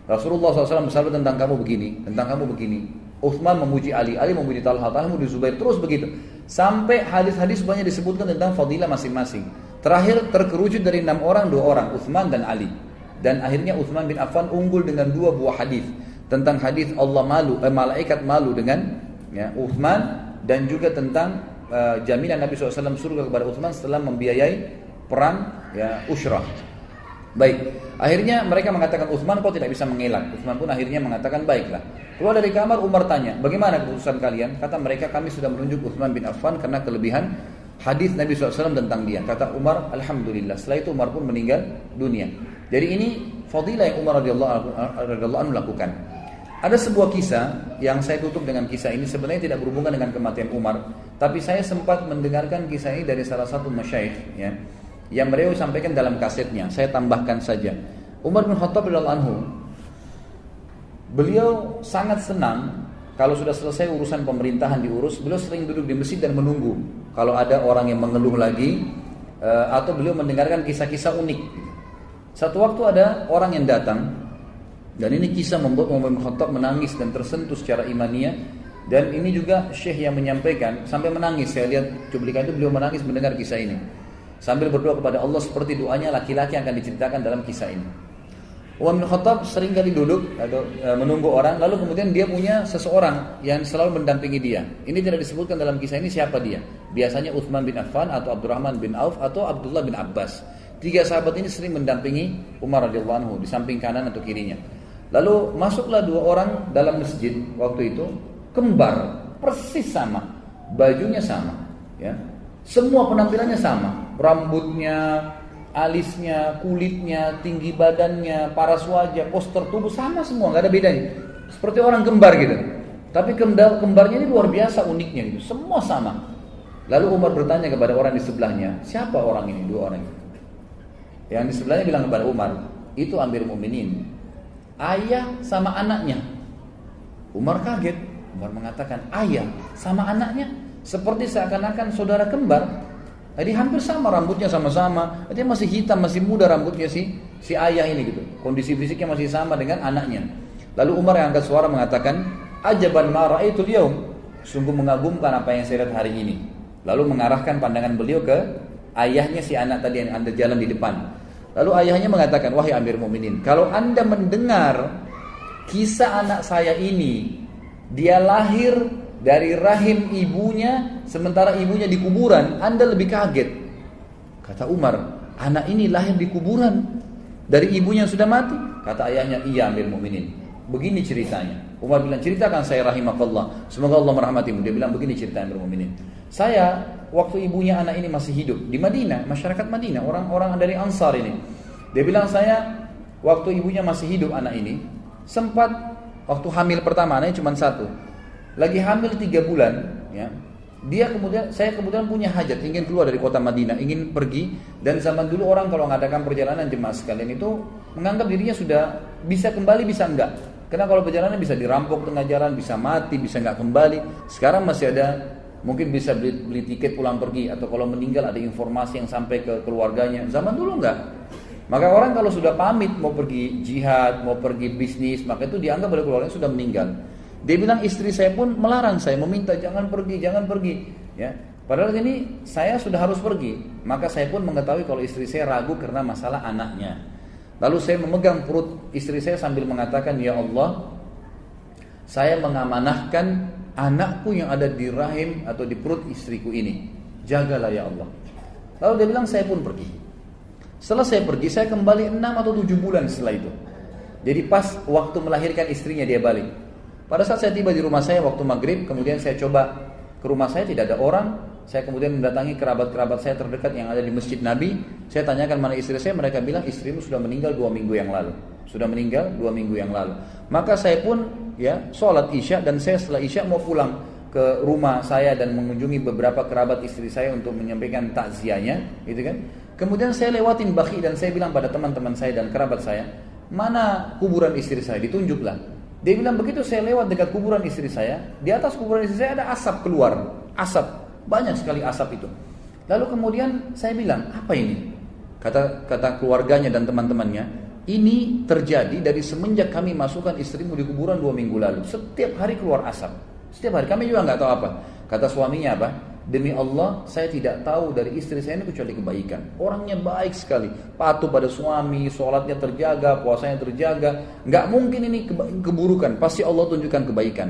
Rasulullah SAW bersabda tentang kamu begini, tentang kamu begini. Utsman memuji Ali, Ali memuji Talha, Talha memuji Zubair, terus begitu. Sampai hadis-hadis banyak disebutkan tentang fadilah masing-masing. Terakhir terkerucut dari 6 orang, 2 orang, Utsman dan Ali. Dan akhirnya Utsman bin Affan unggul dengan 2 buah hadis. Tentang hadis Allah malaikat malu dengan, ya, Utsman, dan juga tentang jaminan Nabi SAW surga kepada Utsman setelah membiayai perang, ya, Ushrah. Baik, akhirnya mereka mengatakan Utsman kau tidak bisa mengelak. Utsman pun akhirnya mengatakan baiklah. Keluar dari kamar, Umar tanya, bagaimana keputusan kalian? Kata mereka, kami sudah menunjuk Utsman bin Affan karena kelebihan hadis Nabi SAW tentang dia. Kata Umar, alhamdulillah. Setelah itu Umar pun meninggal dunia. Jadi ini fadilah yang Umar radhiyallahu anhu lakukan. Ada sebuah kisah yang saya tutup dengan kisah ini, sebenarnya tidak berhubungan dengan kematian Umar, tapi saya sempat mendengarkan kisah ini dari salah satu masyayikh, ya, yang beliau sampaikan dalam kasetnya. Saya tambahkan saja. Umar bin Khattab radhiyallahu anhu, beliau sangat senang kalau sudah selesai urusan pemerintahan diurus, beliau sering duduk di masjid dan menunggu kalau ada orang yang mengeluh lagi, atau beliau mendengarkan kisah-kisah unik. Satu waktu ada orang yang datang, dan ini kisah membuat Umar bin Khattab menangis dan tersentuh secara imaniyah. Dan ini juga syekh yang menyampaikan sampai menangis. Saya lihat cuplikan itu, beliau menangis mendengar kisah ini sambil berdoa kepada Allah seperti doanya laki-laki yang akan diceritakan dalam kisah ini. Umar bin Khattab sering kali duduk atau menunggu orang, lalu kemudian dia punya seseorang yang selalu mendampingi dia. Ini tidak disebutkan dalam kisah ini siapa dia. Biasanya Utsman bin Affan atau Abdurrahman bin Auf atau Abdullah bin Abbas. 3 sahabat ini sering mendampingi Umar radhiyallahu anhu di samping kanan atau kirinya. Lalu masuklah 2 orang dalam masjid waktu itu, kembar, persis sama, bajunya sama, ya. Semua penampilannya sama, rambutnya, alisnya, kulitnya, tinggi badannya, paras wajah, postur tubuh sama semua, nggak ada bedanya. Seperti orang kembar gitu. Tapi kembarnya ini luar biasa uniknya gitu, semua sama. Lalu Umar bertanya kepada orang di sebelahnya, siapa orang ini, 2 orang ini? Yang di sebelahnya bilang kepada Umar, itu Amir Mu'minin, ayah sama anaknya. Umar kaget. Umar mengatakan, ayah sama anaknya? Seperti seakan-akan saudara kembar. Jadi hampir sama, rambutnya sama-sama. Dia masih hitam, masih muda rambutnya si ayah ini gitu. Kondisi fisiknya masih sama dengan anaknya. Lalu Umar yang angkat suara mengatakan, ajaban ma ra'aitul yaum. Sungguh mengagumkan apa yang saya lihat hari ini. Lalu mengarahkan pandangan beliau ke ayahnya si anak tadi yang ada jalan di depan. Lalu ayahnya mengatakan, wahai Amir Mu'minin, kalau anda mendengar kisah anak saya ini, dia lahir dari rahim ibunya, sementara ibunya di kuburan, anda lebih kaget. Kata Umar, anak ini lahir di kuburan dari ibunya yang sudah mati? Kata ayahnya, iya Amir Mu'minin. Begini ceritanya. Umar bilang, ceritakan saya rahimakallah, semoga Allah merahmatimu. Dia bilang, begini cerita Amir Mu'minin. Saya, waktu ibunya anak ini masih hidup di Madinah, masyarakat Madinah, orang-orang dari Ansar ini. Dia bilang, saya waktu ibunya masih hidup anak ini, sempat waktu hamil pertama, anaknya cuma 1. Lagi hamil 3 bulan, ya. Saya kemudian punya hajat, ingin keluar dari kota Madinah, ingin pergi. Dan zaman dulu orang kalau mengadakan perjalanan jemaah sekalian itu menganggap dirinya sudah bisa kembali, bisa enggak. Karena kalau perjalanan bisa dirampok tengah jalan, bisa mati, bisa enggak kembali. Sekarang masih ada, mungkin bisa beli tiket pulang pergi, atau kalau meninggal ada informasi yang sampai ke keluarganya. Zaman dulu enggak. Maka orang kalau sudah pamit mau pergi jihad, mau pergi bisnis, maka itu dianggap oleh keluarganya sudah meninggal. Dia bilang istri saya pun melarang saya, meminta jangan pergi, ya. Padahal ini saya sudah harus pergi. Maka saya pun mengetahui kalau istri saya ragu karena masalah anaknya. Lalu saya memegang perut istri saya sambil mengatakan, ya Allah, saya mengamanahkan anakku yang ada di rahim atau di perut istriku ini. Jagalah ya Allah. Lalu dia bilang saya pun pergi. Setelah saya pergi, saya kembali 6 atau 7 bulan setelah itu. Jadi pas waktu melahirkan istrinya dia balik. Pada saat saya tiba di rumah saya waktu maghrib, kemudian saya coba ke rumah saya, tidak ada orang. Saya kemudian mendatangi kerabat-kerabat saya terdekat yang ada di Masjid Nabi. Saya tanyakan mana istri saya, mereka bilang istrimu sudah meninggal 2 minggu yang lalu. Sudah meninggal 2 minggu yang lalu. Maka saya pun ya sholat isya, dan saya setelah isya mau pulang ke rumah saya dan mengunjungi beberapa kerabat istri saya untuk menyampaikan takziahnya, gitu kan. Kemudian saya lewatin Baqi dan saya bilang pada teman-teman saya dan kerabat saya, mana kuburan istri saya? Ditunjuklah. Dia bilang begitu saya lewat dekat kuburan istri saya, di atas kuburan istri saya ada asap keluar, asap, banyak sekali asap itu. Lalu kemudian saya bilang, apa ini? Kata keluarganya dan teman-temannya, ini terjadi dari semenjak kami masukkan istrimu di kuburan 2 minggu lalu. Setiap hari keluar asap, setiap hari. Kami juga nggak tahu apa. Kata suaminya apa? Demi Allah, saya tidak tahu dari istri saya ini kecuali kebaikan. Orangnya baik sekali, patuh pada suami, sholatnya terjaga, puasanya terjaga. Nggak mungkin ini keburukan, pasti Allah tunjukkan kebaikan.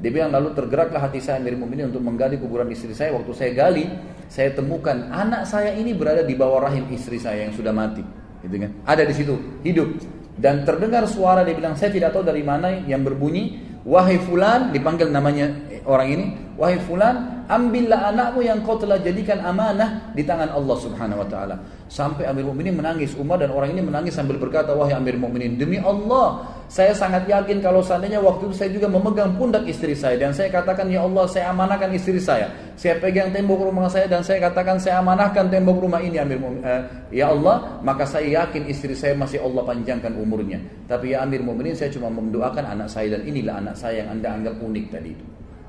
Dia bilang lalu tergeraklah hati saya Amirul Mukminin untuk menggali kuburan istri saya. Waktu saya gali, saya temukan anak saya ini berada di bawah rahim istri saya yang sudah mati. Gitu kan? Ada di situ, hidup. Dan terdengar suara, dia bilang saya tidak tahu dari mana yang berbunyi, wahai fulan, dipanggil namanya orang ini, wahai fulan, ambillah anakmu yang kau telah jadikan amanah di tangan Allah Subhanahu wa taala. Sampai Amirul Mukminin menangis, Umar dan orang ini menangis sambil berkata, wahai Amirul Mukminin, demi Allah, saya sangat yakin kalau seandainya waktu itu saya juga memegang pundak istri saya dan saya katakan, ya Allah, saya amanahkan istri saya. Saya pegang tembok rumah saya dan saya katakan saya amanahkan tembok rumah ini, ya Allah, maka saya yakin istri saya masih Allah panjangkan umurnya. Tapi ya Amirul Mukminin, saya cuma mendoakan anak saya dan inilah anak saya yang Anda anggap unik tadi itu.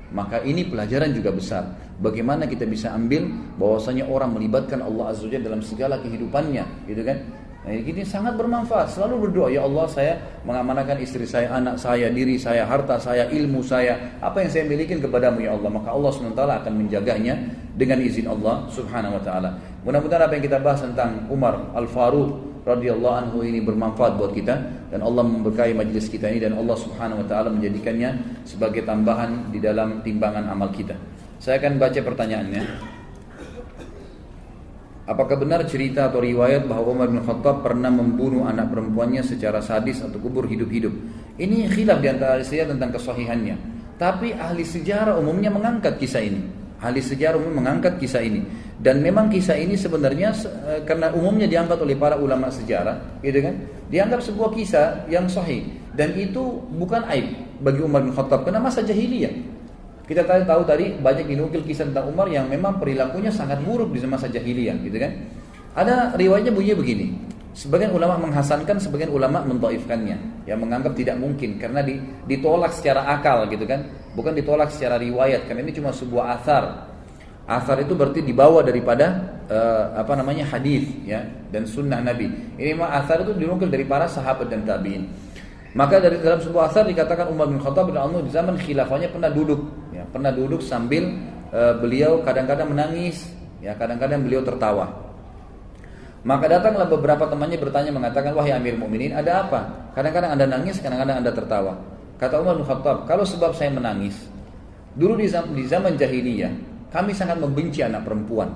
Maka ini pelajaran juga besar. Bagaimana kita bisa ambil bahwasanya orang melibatkan Allah Azza wa Jalla dalam segala kehidupannya, gitu kan? Nah, ini sangat bermanfaat. Selalu berdoa, ya Allah, saya mengamanahkan istri saya, anak saya, diri saya, harta saya, ilmu saya, apa yang saya miliki kepadamu ya Allah. Maka Allah SWT akan menjaganya dengan izin Allah Subhanahu wa taala. Mudah-mudahan apa yang kita bahas tentang Umar Al-Faruq radhiyallahu anhu ini bermanfaat buat kita, dan Allah memberkahi majlis kita ini, dan Allah Subhanahu wa taala menjadikannya sebagai tambahan di dalam timbangan amal kita. Saya akan baca pertanyaannya. Apakah benar cerita atau riwayat bahwa Umar bin Khattab pernah membunuh anak perempuannya secara sadis atau kubur hidup-hidup? Ini khilaf di antara ahli sejarah tentang kesahihannya. Tapi ahli sejarah umumnya mengangkat kisah ini. Ahli sejarah umum mengangkat kisah ini. Dan memang kisah ini sebenarnya karena umumnya diangkat oleh para ulama sejarah, gitu kan? Dianggap sebuah kisah yang sahih, dan itu bukan aib bagi Umar bin Khattab karena masa jahiliyah. Kita tahu tadi banyak dinukil kisah tentang Umar yang memang perilakunya sangat buruk di masa jahiliyah, gitu kan? Ada riwayatnya bunyinya begini. Sebagian ulama menghasankan, sebagian ulama mentaifkannya, yang menganggap tidak mungkin karena ditolak secara akal, gitu kan? Bukan ditolak secara riwayat, karena ini cuma sebuah athar. Athar itu berarti dibawa daripada hadis, ya, dan sunnah Nabi. Ini memang athar itu dinukil dari para sahabat dan tabiin. Maka dari dalam sebuah athar dikatakan Umar bin Khattab radhiyallahu anhu di zaman khilafahnya pernah duduk sambil beliau kadang-kadang menangis, ya, kadang-kadang beliau tertawa. Maka datanglah beberapa temannya bertanya mengatakan, wahai Amirul Mukminin, ada apa? Kadang-kadang Anda nangis, kadang-kadang Anda tertawa. Kata Umar bin Khattab, kalau sebab saya menangis, dulu di zaman jahiliyah kami sangat membenci anak perempuan,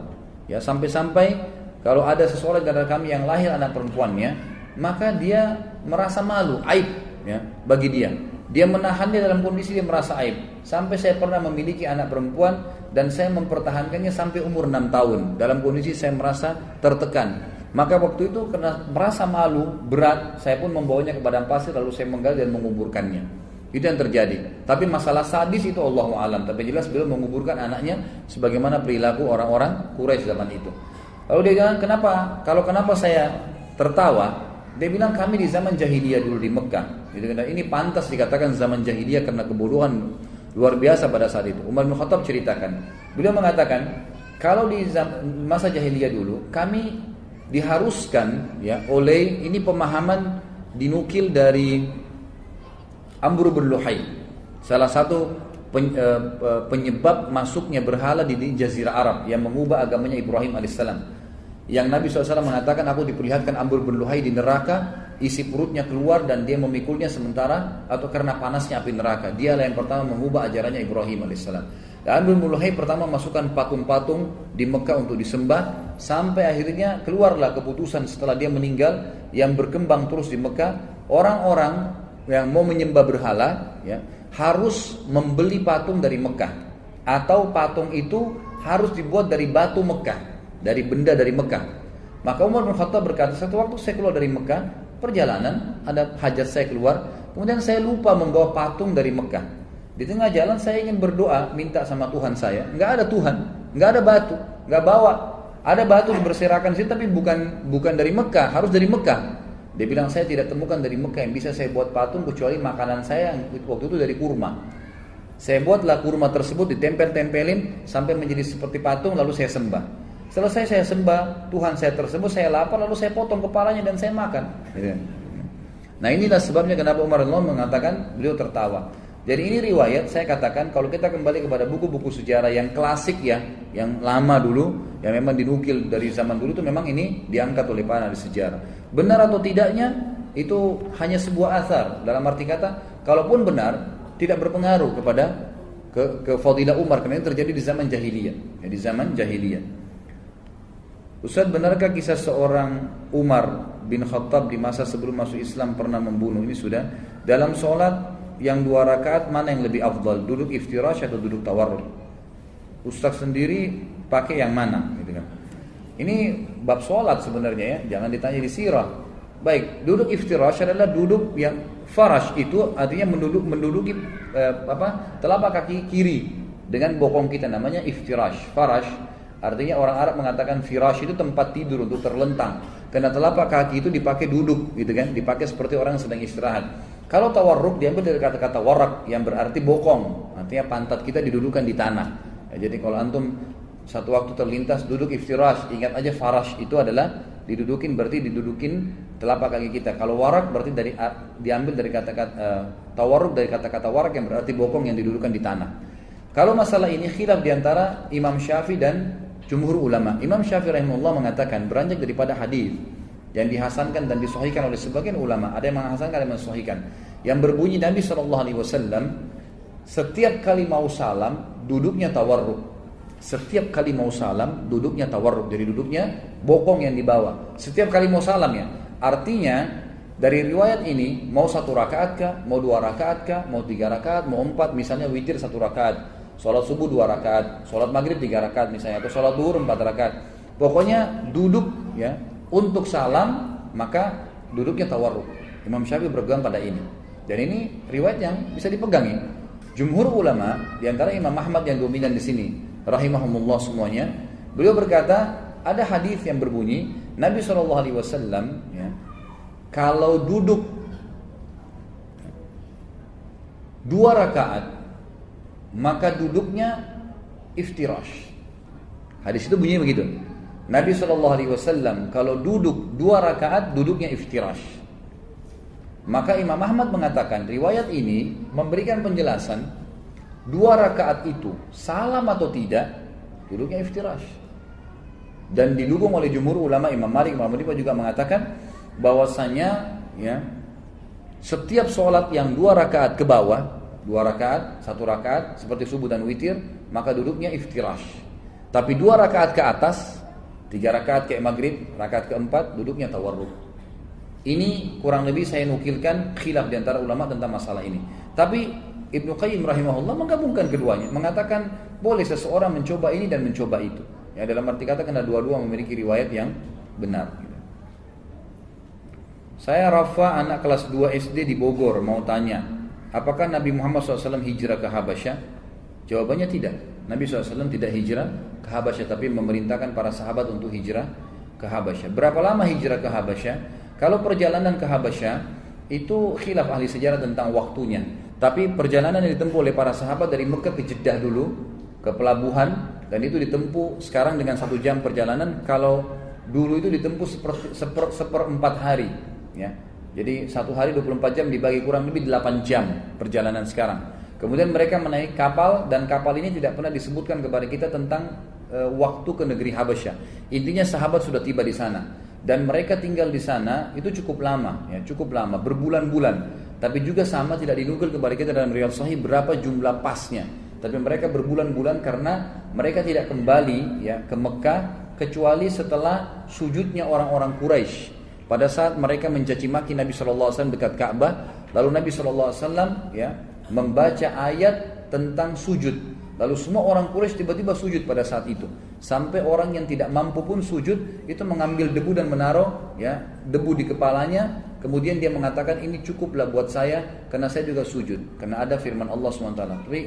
ya, sampai-sampai kalau ada seseorang dari kami yang lahir anak perempuannya, maka dia merasa malu, aib, ya, bagi dia. Dia menahannya dalam kondisi dia merasa aib. Sampai saya pernah memiliki anak perempuan dan saya mempertahankannya sampai umur 6 tahun dalam kondisi saya merasa tertekan. Maka waktu itu karena merasa malu, berat, saya pun membawanya ke padang pasir lalu saya menggali dan menguburkannya. Itu yang terjadi. Tapi masalah sadis itu Allahu a'lam. Tapi jelas beliau menguburkan anaknya sebagaimana perilaku orang-orang Quraisy zaman itu. Lalu dia bilang, kenapa saya tertawa? Dia bilang, kami di zaman jahiliyah dulu di Mekah. Gitu, dan ini pantas dikatakan zaman jahiliyah karena kebodohan luar biasa pada saat itu. Umar bin Khattab ceritakan. Beliau mengatakan, kalau di masa jahiliyah dulu, kami diharuskan ya oleh ini pemahaman dinukil dari Amr bin Luhai, salah satu penyebab masuknya berhala di Jazirah Arab yang mengubah agamanya Ibrahim alaihissalam. Yang Nabi SAW mengatakan, aku diperlihatkan Amr bin Luhai di neraka, isi perutnya keluar dan dia memikulnya sementara atau karena panasnya api neraka. Dialah yang pertama mengubah ajarannya Ibrahim alaihissalam. Dan Amr bin Luhai pertama masukkan patung-patung di Mekah untuk disembah, sampai akhirnya keluarlah keputusan setelah dia meninggal yang berkembang terus di Mekah, orang-orang yang mau menyembah berhala ya harus membeli patung dari Mekah, atau patung itu harus dibuat dari batu Mekah, dari benda dari Mekah. Maka Umar bin Khattab berkata, satu waktu saya keluar dari Mekah, perjalanan, ada hajat saya keluar, kemudian saya lupa membawa patung dari Mekah. Di tengah jalan saya ingin berdoa, minta sama Tuhan saya, nggak ada Tuhan, nggak ada batu, nggak bawa. Ada batu berserakan sih, tapi bukan dari Mekah, harus dari Mekah. Dia bilang, saya tidak temukan dari Mekah yang bisa saya buat patung kecuali makanan saya yang waktu itu dari kurma. Saya buatlah kurma tersebut, ditempel-tempelin sampai menjadi seperti patung, lalu saya sembah. Selesai saya sembah, Tuhan saya tersebut, saya lapar, lalu saya potong kepalanya dan saya makan. Nah inilah sebabnya kenapa Umar bin Khattab mengatakan beliau tertawa. Jadi ini riwayat, saya katakan kalau kita kembali kepada buku-buku sejarah yang klasik ya, yang lama dulu, yang memang dinukil dari zaman dulu, itu memang ini diangkat oleh para ahli sejarah. Benar atau tidaknya itu hanya sebuah athar. Dalam arti kata, kalaupun benar, tidak berpengaruh kepada kefadilah Umar, karena ini terjadi di zaman jahiliyah. Ya, di zaman jahiliyah. Ustaz, benarkah kisah seorang Umar bin Khattab di masa sebelum masuk Islam pernah membunuh? Ini sudah dalam sholat yang 2 rakaat mana yang lebih afdal, duduk iftirash atau duduk tawarruk? Ustaz sendiri pakai yang mana gitu kan. Ini bab sholat sebenarnya ya, jangan ditanya di sirah. Baik, duduk iftirash adalah duduk yang farash, itu artinya menduduki telapak kaki kiri dengan bokong kita, namanya iftirash. Farash artinya orang Arab mengatakan firash itu tempat tidur untuk terlentang, karena telapak kaki itu dipakai duduk gitu kan, dipakai seperti orang sedang istirahat. Kalau tawarruk diambil dari kata-kata warak yang berarti bokong, artinya pantat kita didudukan di tanah. Ya, jadi kalau antum satu waktu terlintas duduk iftirash, ingat aja farash itu adalah didudukin, berarti didudukin telapak kaki kita. Kalau warak berarti diambil dari kata-kata tawarruk dari kata-kata warak yang berarti bokong yang didudukan di tanah. Kalau masalah ini khilaf diantara Imam Syafi'i dan jumhur ulama. Imam Syafi'i rahimahullah mengatakan beranjak daripada hadis yang dihasankan dan disahihkan oleh sebagian ulama, ada yang menghasankan, ada yang mensahihkan, yang berbunyi Nabi SAW setiap kali mau salam duduknya tawarruk. Setiap kali mau salam duduknya tawarruk, jadi duduknya bokong yang dibawa setiap kali mau salam ya. Artinya dari riwayat ini mau 1 rakaat kah, mau 2 rakaat kah, mau 3 rakaat, mau 4, misalnya witir 1 rakaat, sholat subuh 2 rakaat, sholat maghrib 3 rakaat misalnya, atau sholat duhur 4 rakaat, pokoknya duduk ya untuk salam, maka duduknya tawarruk. Imam Syafi'i berpegang pada ini, dan ini riwayat yang bisa dipegangi. Jumhur ulama, diantara Imam Ahmad yang dominan di sini, rahimahumullah semuanya, beliau berkata ada hadis yang berbunyi Nabi SAW ya, kalau duduk 2 rakaat maka duduknya iftirash. Hadis itu bunyinya begitu. Nabi SAW kalau duduk 2 rakaat duduknya iftirash. Maka Imam Ahmad mengatakan riwayat ini memberikan penjelasan 2 rakaat itu salam atau tidak duduknya iftirash. Dan didukung oleh jumhur ulama, Imam Malik, Imam Abu juga mengatakan bahwasanya ya setiap sholat yang 2 rakaat ke bawah, 2 rakaat, 1 rakaat seperti subuh dan witir, maka duduknya iftirash. Tapi 2 rakaat ke atas, 3 rakaat kayak maghrib, rakaat keempat duduknya tawarruk. Ini kurang lebih saya nukilkan khilaf di antara ulama tentang masalah ini. Tapi Ibnu Qayyim rahimahullah menggabungkan keduanya, mengatakan boleh seseorang mencoba ini dan mencoba itu. Ya, dalam arti kata karena dua-dua memiliki riwayat yang benar. Saya Rafa, anak kelas 2 SD di Bogor, mau tanya, apakah Nabi Muhammad SAW hijrah ke Habasyah? Jawabannya tidak. Nabi SAW tidak hijrah ke Habasyah, tapi memerintahkan para sahabat untuk hijrah ke Habasyah. Berapa lama hijrah ke Habasyah? Kalau perjalanan ke Habasyah itu khilaf ahli sejarah tentang waktunya. Tapi perjalanan yang ditempuh oleh para sahabat dari Mekah ke Jeddah dulu, ke pelabuhan, dan itu ditempuh sekarang dengan 1 jam perjalanan. Kalau dulu itu ditempuh seperempat hari, ya. Jadi 1 hari 24 jam dibagi kurang lebih 8 jam perjalanan sekarang. Kemudian mereka menaik kapal, dan kapal ini tidak pernah disebutkan kepada kita tentang waktu ke negeri Habasyah. Intinya sahabat sudah tiba di sana, dan mereka tinggal di sana itu cukup lama, ya, cukup lama, berbulan-bulan. Tapi juga sama tidak dinukil kepada kita dalam riwayat sahih berapa jumlah pasnya. Tapi mereka berbulan-bulan karena mereka tidak kembali, ya, ke Mekah kecuali setelah sujudnya orang-orang Quraisy. Pada saat mereka mencaci maki Nabi SAW dekat Ka'bah, lalu Nabi SAW, ya, membaca ayat tentang sujud. Lalu semua orang Quraisy tiba-tiba sujud pada saat itu. Sampai orang yang tidak mampu pun sujud, itu mengambil debu dan menaruh, ya, debu di kepalanya. Kemudian dia mengatakan, ini cukuplah buat saya karena saya juga sujud. Karena ada firman Allah SWT. Tapi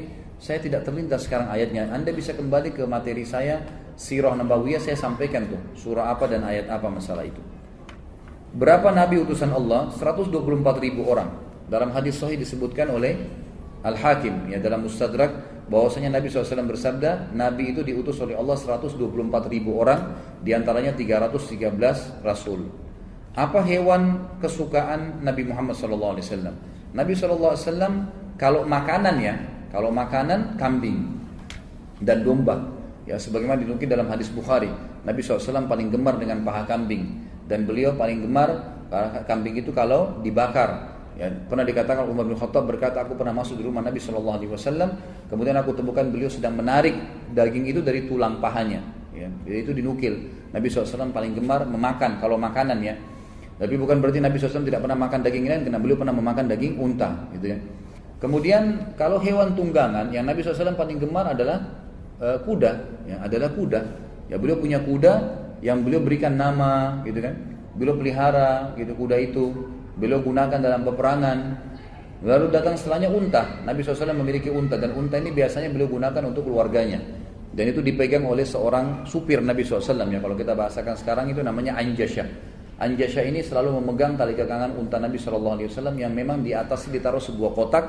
saya tidak terlintas sekarang ayatnya. Anda bisa kembali ke materi saya, Sirah Nabawiyah, saya sampaikan tuh surah apa dan ayat apa masalah itu. Berapa nabi utusan Allah? 124.000 orang. Dalam hadis sahih disebutkan oleh Al-Hakim, ya, dalam Mustadrak, bahwasanya Nabi SAW bersabda, Nabi itu diutus oleh Allah 124.000 orang, diantaranya 313 Rasul. Apa hewan kesukaan Nabi Muhammad SAW? Nabi SAW kalau makanan, ya, kalau makanan kambing dan domba, ya, sebagaimana dinukil dalam hadis Bukhari, Nabi SAW paling gemar dengan paha kambing, dan beliau paling gemar paha kambing itu kalau dibakar. Ya, pernah dikatakan Umar bin Khattab berkata, aku pernah masuk di rumah Nabi SAW, kemudian aku temukan beliau sedang menarik daging itu dari tulang pahanya. Ya, jadi itu dinukil. Nabi SAW paling gemar memakan kalau makanan, ya. Tapi bukan berarti Nabi SAW tidak pernah makan daging lain, karena beliau pernah memakan daging unta, gitu ya. Kemudian kalau hewan tunggangan yang Nabi SAW paling gemar adalah kuda, ya, adalah kuda. Ya, beliau punya kuda yang beliau berikan nama, gitu kan. Beliau pelihara, gitu, kuda itu. Beliau gunakan dalam peperangan. Lalu datang setelahnya unta. Nabi SAW memiliki unta, dan unta ini biasanya beliau gunakan untuk keluarganya. Dan itu dipegang oleh seorang supir Nabi SAW, ya. Kalau kita bahasakan sekarang itu namanya Anjasyah. Anjasyah ini selalu memegang tali kekangan unta Nabi SAW, yang memang di atas ditaruh sebuah kotak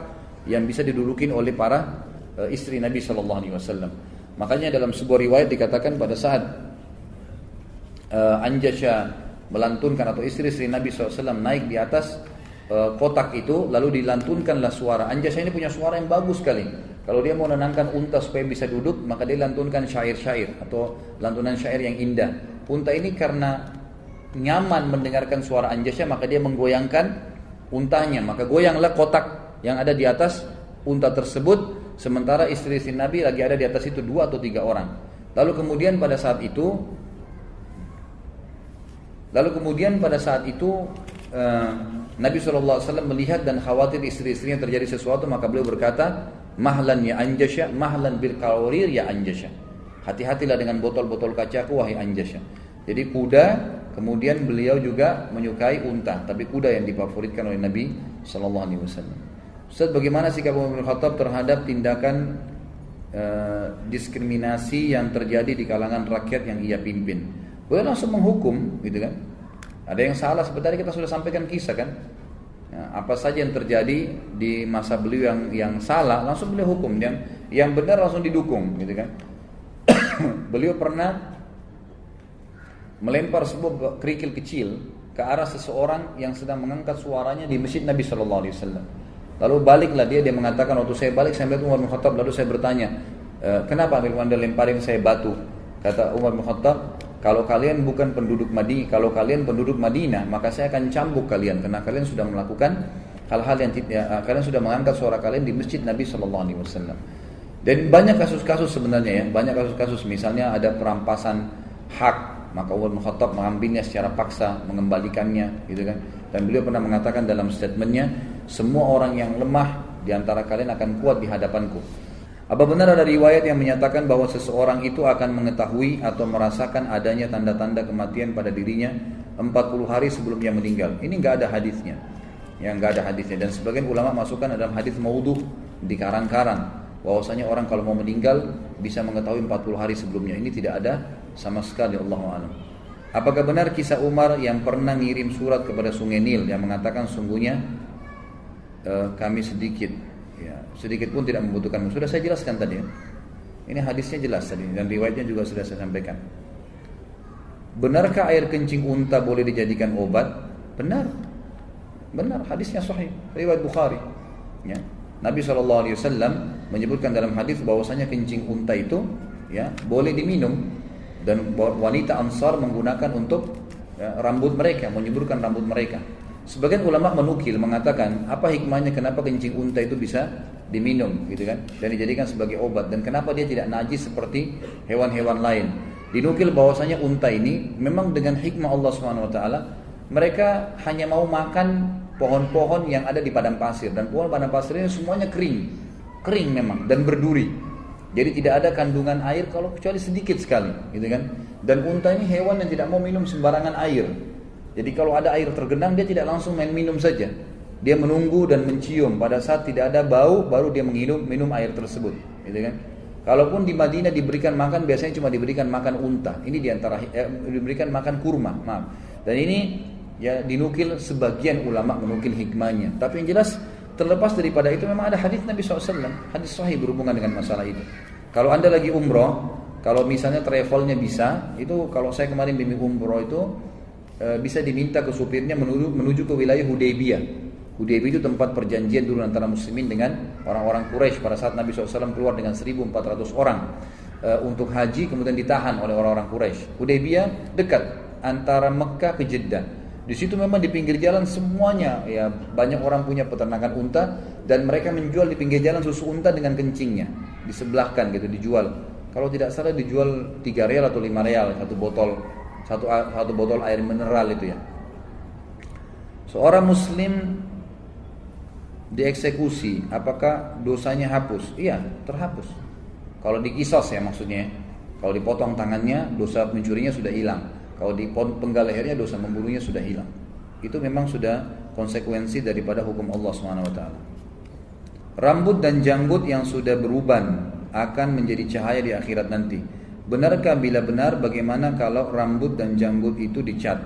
yang bisa didudukin oleh para istri Nabi SAW. Makanya dalam sebuah riwayat dikatakan pada saat Anjasyah melantunkan, atau istri-istri Nabi SAW naik di atas kotak itu, lalu dilantunkanlah suara. Anjasyah ini punya suara yang bagus sekali. Kalau dia mau menenangkan unta supaya bisa duduk, maka dia lantunkan syair-syair atau lantunan syair yang indah. Unta ini karena nyaman mendengarkan suara Anjasyah, maka dia menggoyangkan untanya, maka goyanglah kotak yang ada di atas unta tersebut. Sementara istri-istri Nabi lagi ada di atas itu 2 atau 3 orang. Lalu kemudian pada saat itu Nabi SAW melihat dan khawatir istri-istrinya terjadi sesuatu, maka beliau berkata, mahlan ya Anjasyah, mahlan bil qawarir ya Anjasyah. Hati-hatilah dengan botol-botol kacaku wahai Anjasyah. Jadi kuda, kemudian beliau juga menyukai unta, tapi kuda yang difavoritkan oleh Nabi SAW. Ustaz, bagaimana sikap Umar bin Khattab terhadap tindakan diskriminasi yang terjadi di kalangan rakyat yang ia pimpin? Beliau langsung menghukum, gitu kan. Ada yang salah, seperti tadi kita sudah sampaikan kisah kan. Ya, apa saja yang terjadi di masa beliau yang salah, langsung beliau hukum. Yang benar langsung didukung, gitu kan. Beliau pernah melempar sebuah kerikil kecil ke arah seseorang yang sedang mengangkat suaranya di masjid Nabi SAW. Lalu baliklah dia mengatakan, waktu saya balik saya melihat Umar bin Khattab, lalu saya bertanya, kenapa Anda lemparin saya batu? Kata Umar bin Khattab, kalau kalian bukan penduduk Madinah, kalau kalian penduduk Madinah, maka saya akan cambuk kalian karena kalian sudah melakukan hal-hal yang kalian sudah mengangkat suara kalian di masjid Nabi SAW. Dan banyak kasus-kasus sebenarnya, ya, banyak kasus-kasus. Misalnya ada perampasan hak, maka Umar bin Khattab mengambilnya secara paksa, mengembalikannya, gitu kan. Dan beliau pernah mengatakan dalam statementnya, semua orang yang lemah di antara kalian akan kuat di hadapanku. Apa benar ada riwayat yang menyatakan bahwa seseorang itu akan mengetahui atau merasakan adanya tanda-tanda kematian pada dirinya 40 hari sebelum dia meninggal? Ini enggak ada hadisnya. yang nggak ada hadisnya. Dan sebagian ulama masukkan dalam hadis maudhu, dikarang-karang, bahwasanya orang kalau mau meninggal bisa mengetahui 40 hari sebelumnya. Ini tidak ada sama sekali, Allahu a'lam. Apakah benar kisah Umar yang pernah ngirim surat kepada Sungai Nil yang mengatakan sungguhnya kami sedikit, ya, sedikit pun tidak membutuhkan. Sudah saya jelaskan tadi ya. Ini hadisnya jelas tadi dan riwayatnya juga sudah saya sampaikan. Benarkah air kencing unta boleh dijadikan obat? Benar. Benar, hadisnya sahih, riwayat Bukhari. Ya. Nabi SAW menyebutkan dalam hadis bahwasanya kencing unta itu ya boleh diminum, dan wanita Ansar menggunakan untuk rambut mereka, menyuburkan rambut mereka. Sebagian ulama menukil mengatakan apa hikmahnya kenapa kencing unta itu bisa diminum gitu kan, dan dijadikan sebagai obat, dan kenapa dia tidak najis seperti hewan-hewan lain. Dinukil bahwasanya unta ini memang dengan hikmah Allah SWT, mereka hanya mau makan pohon-pohon yang ada di padang pasir, dan pohon padang pasir ini semuanya kering memang dan berduri. Jadi tidak ada kandungan air kalau kecuali sedikit sekali, gitu kan. Dan unta ini hewan yang tidak mau minum sembarangan air. Jadi kalau ada air tergenang dia tidak langsung main minum saja. Dia menunggu dan mencium, pada saat tidak ada bau baru dia minum air tersebut, gitu kan. Kalaupun di Madinah diberikan makan biasanya cuma diberikan makan unta. Ini diantara diberikan makan kurma, maaf. Dan ini ya dinukil sebagian ulama menukil hikmahnya. Tapi yang jelas terlepas daripada itu memang ada hadis Nabi SAW, hadis sahih berhubungan dengan masalah itu. Kalau anda lagi umroh, kalau misalnya travelnya bisa, itu kalau saya kemarin bimbing umroh itu bisa diminta ke supirnya menuju ke wilayah Hudaybiyah. Hudaybiyah itu tempat perjanjian dulu antara muslimin dengan orang-orang Quraisy pada saat Nabi SAW keluar dengan 1.400 orang untuk haji, kemudian ditahan oleh orang-orang Quraisy. Hudaybiyah dekat antara Mekah ke Jeddah. Di situ memang di pinggir jalan semuanya ya banyak orang punya peternakan unta, dan mereka menjual di pinggir jalan susu unta dengan kencingnya, disebelahkan gitu dijual. Kalau tidak salah dijual 3 real atau 5 real satu botol air mineral itu ya. Seorang muslim dieksekusi, apakah dosanya hapus? Iya, terhapus. Kalau dikisos ya maksudnya. Kalau dipotong tangannya, dosa mencurinya sudah hilang. Kalau dipenggal lehernya, dosa membunuhnya sudah hilang. Itu memang sudah konsekuensi daripada hukum Allah SWT. Rambut dan janggut yang sudah beruban akan menjadi cahaya di akhirat nanti. Benarkah? Bila benar, bagaimana kalau rambut dan janggut itu dicat?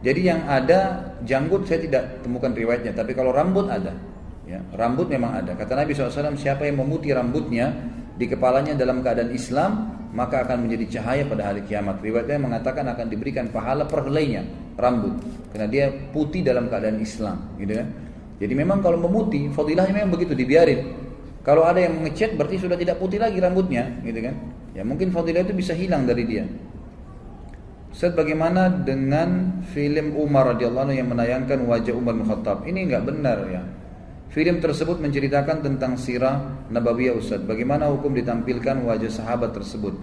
Jadi yang ada janggut saya tidak temukan riwayatnya, tapi kalau rambut ada. Ya, rambut memang ada. Kata Nabi SAW, siapa yang memutih rambutnya di kepalanya dalam keadaan Islam, maka akan menjadi cahaya pada hari kiamat. Riwayatnya mengatakan akan diberikan pahala per helainya rambut, karena dia putih dalam keadaan Islam, gitu kan. Jadi memang kalau memutih, fadilahnya memang begitu, dibiarin. Kalau ada yang mengecat berarti sudah tidak putih lagi rambutnya, gitu kan. Ya mungkin fadilah itu bisa hilang dari dia. Ustaz, bagaimana dengan film Umar radhiyallahu anhu yang menayangkan wajah Umar bin Khattab? Ini enggak benar ya. Film tersebut menceritakan tentang sirah Nabawiyah Ustaz. Bagaimana hukum ditampilkan wajah sahabat tersebut?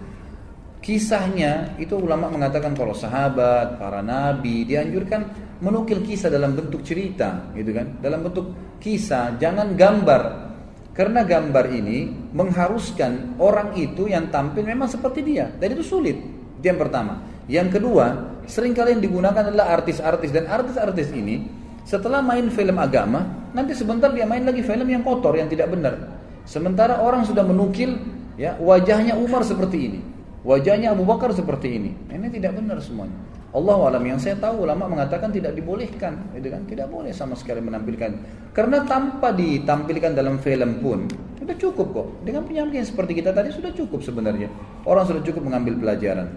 Kisahnya itu ulama mengatakan kalau sahabat, para nabi dianjurkan menukil kisah dalam bentuk cerita, gitu kan? Dalam bentuk kisah, jangan gambar. Karena gambar ini mengharuskan orang itu yang tampil memang seperti dia, dan itu sulit. Itu yang pertama. Yang kedua, seringkali yang digunakan adalah artis-artis, dan artis-artis ini setelah main film agama, nanti sebentar dia main lagi film yang kotor, yang tidak benar. Sementara orang sudah menukil ya wajahnya Umar seperti ini, wajahnya Abu Bakar seperti ini. Ini tidak benar semuanya. Allahu a'lam, yang saya tahu ulama mengatakan tidak dibolehkan, gitu kan? Tidak boleh sama sekali menampilkan. Karena tanpa ditampilkan dalam film pun sudah cukup kok. Dengan penyampaian seperti kita tadi sudah cukup sebenarnya. Orang sudah cukup mengambil pelajaran.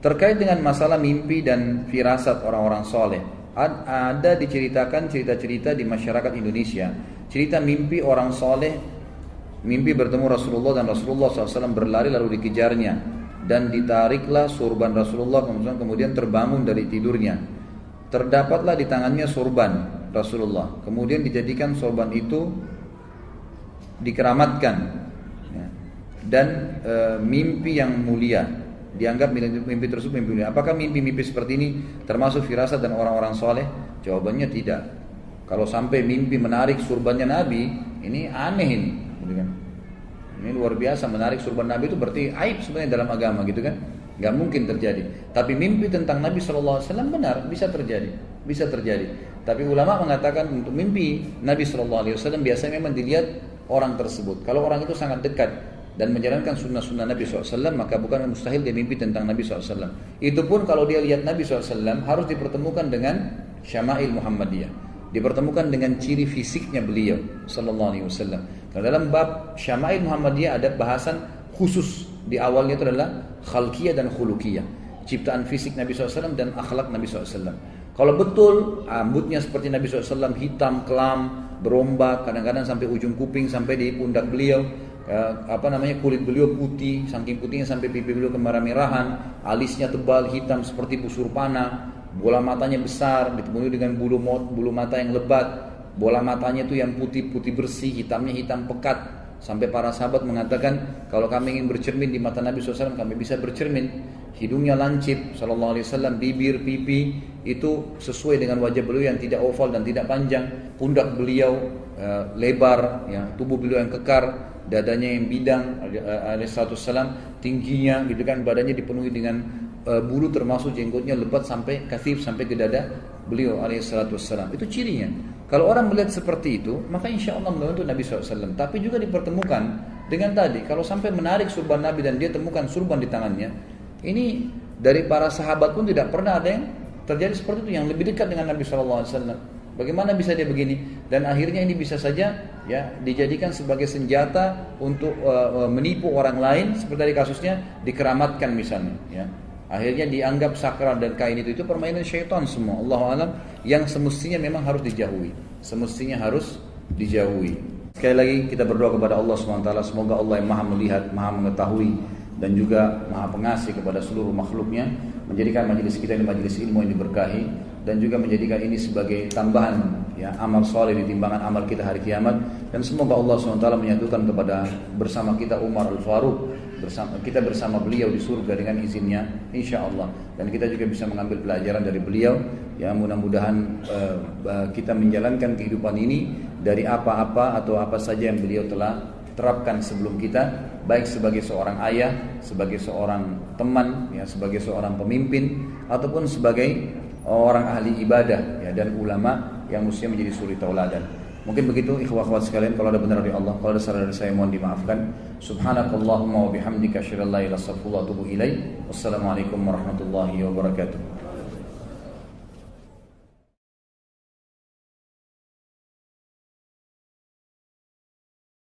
Terkait dengan masalah mimpi dan firasat orang-orang soleh, ada diceritakan cerita-cerita di masyarakat Indonesia. Cerita mimpi orang soleh, mimpi bertemu Rasulullah dan Rasulullah SAW berlari lalu dikejarnya. Dan ditariklah surban Rasulullah, kemudian terbangun dari tidurnya. Terdapatlah di tangannya surban Rasulullah. Kemudian dijadikan surban itu dikeramatkan ya. Dan mimpi yang mulia, dianggap mimpi tersebut mimpi mulia. Apakah mimpi-mimpi seperti ini termasuk firasat dan orang-orang soleh? Jawabannya tidak. Kalau sampai mimpi menarik surbannya Nabi, ini aneh ini, gitu kan? Ini luar biasa, menarik surban Nabi itu berarti aib sebenarnya dalam agama, gitu kan? Gak mungkin terjadi. Tapi mimpi tentang Nabi SAW benar, bisa terjadi. Tapi ulama mengatakan untuk mimpi Nabi SAW biasanya memang dilihat orang tersebut. Kalau orang itu sangat dekat dan menjalankan sunnah-sunnah Nabi SAW, maka bukan mustahil dia mimpi tentang Nabi SAW. Itu pun kalau dia lihat Nabi SAW harus dipertemukan dengan Syama'il Muhammadiyah, dipertemukan dengan ciri fisiknya beliau SAW. Karena dalam bab Syama'il Muhammadiyah ada bahasan khusus di awalnya, itu adalah khalqiyah dan khuluqiyah, ciptaan fisik Nabi SAW dan akhlak Nabi SAW. Kalau betul rambutnya seperti Nabi SAW, hitam, kelam, berombak, kadang-kadang sampai ujung kuping, sampai di pundak beliau, kulit beliau putih, saking putihnya sampai pipi beliau kemerah-merahan, alisnya tebal, hitam seperti busur panah, bola matanya besar, ditemui dengan bulu mata yang lebat, bola matanya itu yang putih-putih bersih, hitamnya hitam pekat. Sampai para sahabat mengatakan, kalau kami ingin bercermin di mata Nabi SAW, kami bisa bercermin. Hidungnya lancip SAW, bibir, pipi itu sesuai dengan wajah beliau yang tidak oval dan tidak panjang. Pundak beliau lebar, ya, tubuh beliau yang kekar, dadanya yang bidang alaihissalam, tingginya gitu kan, badannya dipenuhi dengan bulu, termasuk jenggotnya lebat sampai kathif, sampai ke dada beliau alaihissalam. Itu cirinya. Kalau orang melihat seperti itu, maka insya Allah membantu Nabi SAW. Tapi juga dipertemukan dengan tadi, kalau sampai menarik surban Nabi dan dia temukan surban di tangannya, ini dari para sahabat pun tidak pernah ada yang terjadi seperti itu, yang lebih dekat dengan Nabi SAW. Bagaimana bisa dia begini? Dan akhirnya ini bisa saja ya dijadikan sebagai senjata untuk menipu orang lain, seperti dari kasusnya dikeramatkan misalnya. Ya. Akhirnya dianggap sakral dan kain itu permainan syaitan semua. Allahu a'lam, yang semestinya memang harus dijauhi. Semestinya harus dijauhi. Sekali lagi kita berdoa kepada Allah SWT, semoga Allah yang Maha melihat, Maha mengetahui dan juga Maha pengasih kepada seluruh makhluknya, menjadikan majelis kita ini majelis ilmu yang diberkahi, dan juga menjadikan ini sebagai tambahan ya amal soleh di timbangan amal kita hari kiamat. Dan semoga Allah SWT menyatukan kepada bersama kita Umar Al-Faruq, kita bersama beliau di surga dengan izinnya insyaallah, dan kita juga bisa mengambil pelajaran dari beliau. Ya, mudah-mudahan kita menjalankan kehidupan ini dari apa-apa atau apa saja yang beliau telah terapkan sebelum kita, baik sebagai seorang ayah, sebagai seorang teman, ya, sebagai seorang pemimpin, ataupun sebagai orang ahli ibadah ya, dan ulama yang mestinya menjadi suri tauladan. Mungkin begitu ikhwah akhwat sekalian, kalau ada benar dari Allah, kalau ada salah dari saya mohon dimaafkan. Subhanakallahumma wa bihamdika asyhadu an la ilaha illa anta astaghfiruka wa atubu ilaik. Wassalamualaikum warahmatullahi wabarakatuh.